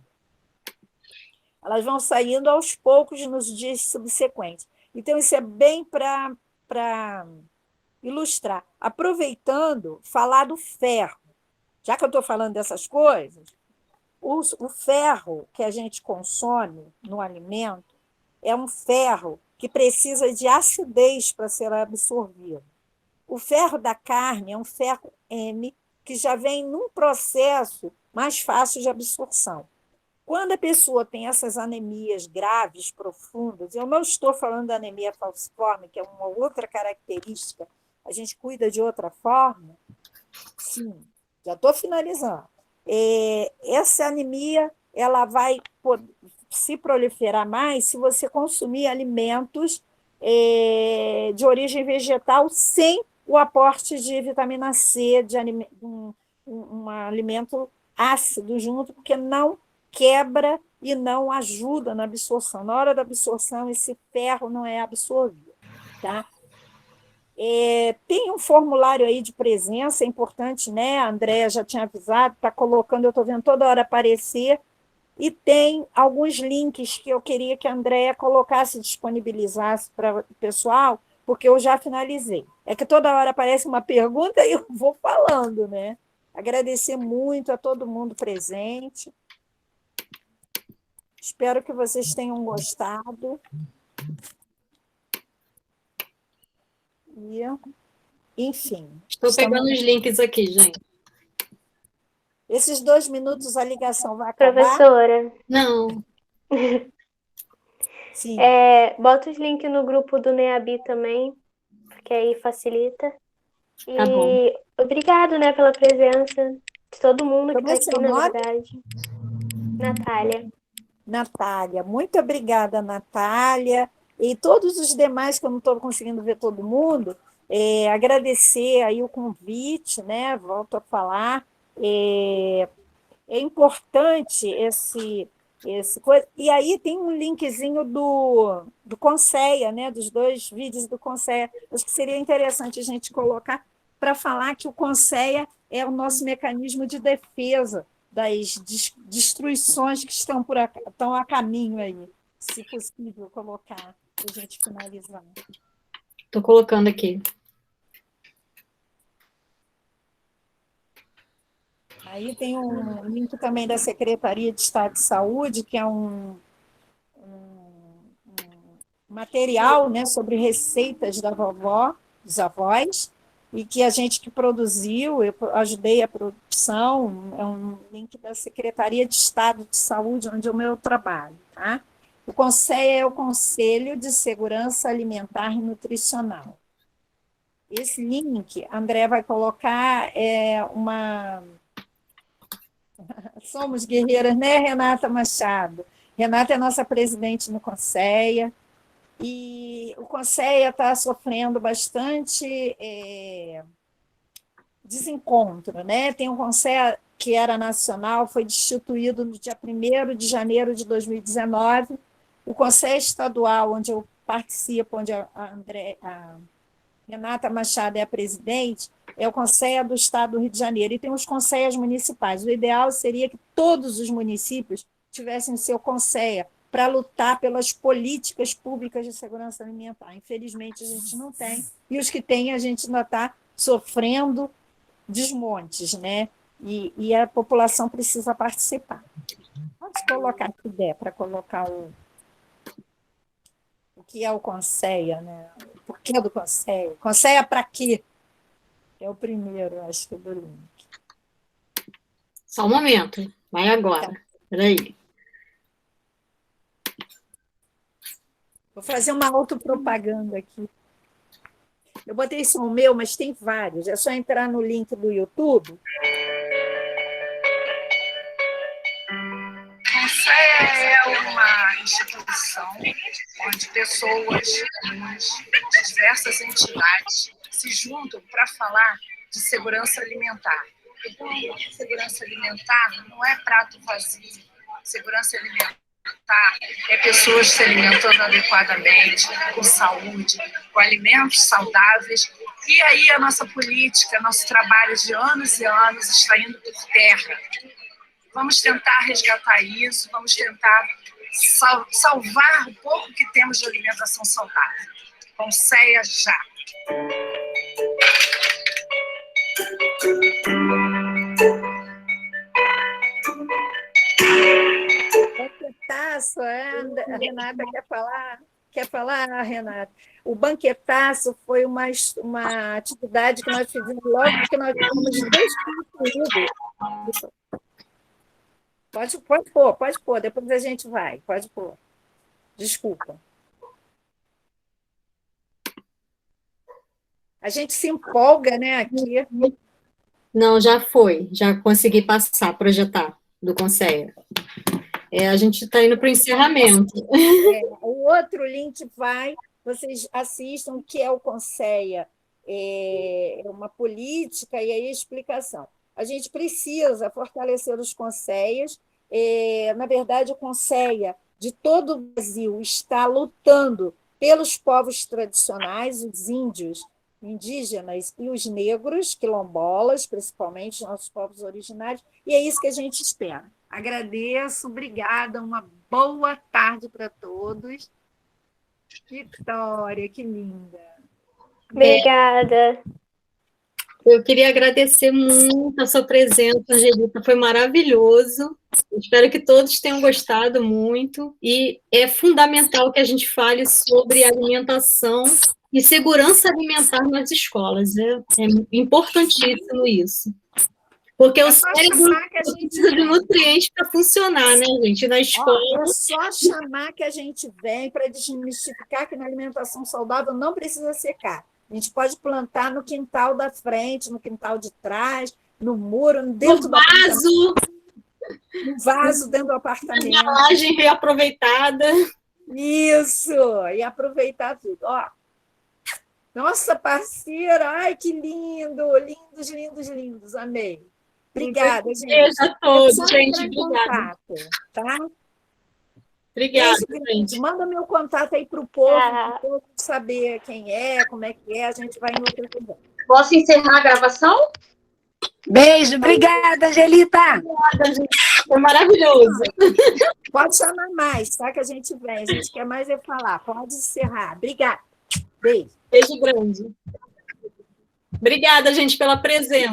S2: Elas vão saindo aos poucos nos dias subsequentes. Então, isso é bem para ilustrar. Aproveitando, falar do ferro. Já que eu estou falando dessas coisas, o ferro que a gente consome no alimento é um ferro que precisa de acidez para ser absorvido. O ferro da carne é um ferro M, que já vem num processo mais fácil de absorção. Quando a pessoa tem essas anemias graves, profundas, eu não estou falando da anemia falciforme, que é uma outra característica, a gente cuida de outra forma. Sim, já estou finalizando. Essa anemia ela vai se proliferar mais se você consumir alimentos de origem vegetal sem o aporte de vitamina C, de um alimento ácido junto, porque não quebra e não ajuda na absorção. Na hora da absorção, esse ferro não é absorvido. Tá? Tem um formulário aí de presença, é importante, né? A Andréa já tinha avisado, está colocando, eu estou vendo toda hora aparecer, e tem alguns links que eu queria que a Andréa colocasse, disponibilizasse para o pessoal, porque eu já finalizei. É que toda hora aparece uma pergunta e eu vou falando, né? Agradecer muito a todo mundo presente. Espero que vocês tenham gostado. E, enfim.
S1: Estou pegando os links aqui, gente.
S2: Esses 2 minutos a ligação vai acabar?
S3: Professora.
S1: Não.
S2: Sim.
S3: Bota os links no grupo do NEABI também, porque aí facilita. E
S1: Tá bom.
S3: obrigado, né, pela presença de todo mundo que está aqui, na
S2: nome?
S3: verdade.
S2: Natália. Muito obrigada, Natália. E todos os demais, que eu não estou conseguindo ver todo mundo, agradecer aí o convite, né? Volto a falar. É importante esse coisa. E aí tem um linkzinho do Conceia, né? Dos 2 vídeos do Conceia. Acho que seria interessante a gente colocar para falar que o Conceia é o nosso mecanismo de defesa das destruições que estão a caminho aí, se possível colocar, para a gente finalizar.
S1: Estou colocando aqui.
S2: Aí tem um link também da Secretaria de Estado de Saúde, que é um material, né, sobre receitas da vovó, dos avós, e que a gente que produziu, eu ajudei a produção, é um link da Secretaria de Estado de Saúde, onde é o meu trabalho. Tá? O CONSEA é o Conselho de Segurança Alimentar e Nutricional. Esse link, a André vai colocar, Somos guerreiras, né, Renata Machado? Renata é nossa presidente no CONSEA, e o CONSEA está sofrendo bastante desencontro, né? Tem um CONSEA que era nacional, foi destituído no dia 1º de janeiro de 2019. O CONSEA estadual, onde eu participo, onde a Renata Machado é a presidente, é o CONSEA do Estado do Rio de Janeiro, e tem os CONSEAs municipais. O ideal seria que todos os municípios tivessem seu CONSEA para lutar pelas políticas públicas de segurança alimentar. Infelizmente, a gente não tem, e os que têm, a gente ainda está sofrendo desmontes, né? E a população precisa participar. Pode colocar, se der, para colocar o que é o CONSEA, né? O porquê do CONSEA? CONSEA para quê? É o primeiro, acho que, do link.
S1: Só um momento. Vai agora. Espera aí.
S2: Vou fazer uma autopropaganda aqui. Eu botei só o meu, mas tem vários. É só entrar no link do YouTube. O CONSEA é uma instituição onde pessoas de diversas entidades se juntam para falar de segurança alimentar.
S6: Então, segurança alimentar não é prato vazio. Segurança alimentar é pessoas se alimentando adequadamente, com saúde, com alimentos saudáveis. E aí a nossa política, nosso trabalho de anos e anos está indo por terra. Vamos tentar resgatar isso, vamos tentar salvar o pouco que temos de alimentação saudável. Conceia já!
S2: Banquetaço, a Renata quer falar? Quer falar, Renata? O banquetaço foi uma atividade que nós fizemos logo que nós fomos destituídos. Pode pôr, depois a gente vai, pode pôr. Desculpa. A gente se empolga, né, aqui.
S1: Não, já foi, já consegui passar, projetar do Conceia. A gente está indo para o encerramento.
S2: O outro link vocês assistam, que é o Conceia, é uma política e aí a explicação. A gente precisa fortalecer os Conceias. Na verdade, o Conceia de todo o Brasil está lutando pelos povos tradicionais, os índios, indígenas e os negros, quilombolas, principalmente nossos povos originários, e é isso que a gente espera. Agradeço, obrigada, uma boa tarde para todos. Vitória, que linda.
S3: Obrigada.
S1: Eu queria agradecer muito a sua presença, Angelita, foi maravilhoso. Espero que todos tenham gostado muito. E é fundamental que a gente fale sobre alimentação e segurança alimentar nas escolas. É importantíssimo isso. Porque o cérebro precisa de nutrientes para funcionar, né, gente? Na escola.
S2: É só chamar que a gente vem para desmistificar que na alimentação saudável não precisa secar. A gente pode plantar no quintal da frente, no quintal de trás, no muro, dentro do
S1: vaso.
S2: No vaso, dentro do apartamento.
S1: Embalagem reaproveitada.
S2: Isso! E aproveitar tudo. Ó, nossa parceira, ai, que lindo! Lindos, lindos, lindos. Amei. Obrigada, gente.
S1: Beijo a todos, gente.
S2: Obrigada. Tá?
S1: Obrigada,
S2: gente. Manda meu contato aí para o povo saber quem é, como é que é, a gente vai em outro lugar.
S5: Posso encerrar a gravação?
S4: Beijo, obrigada, Angelita.
S1: Obrigada, gente. Foi maravilhoso.
S2: Pode chamar mais, tá? Que a gente vem. A gente quer mais falar. Pode encerrar. Obrigada. Beijo.
S1: Beijo grande. Obrigada, gente, pela presença.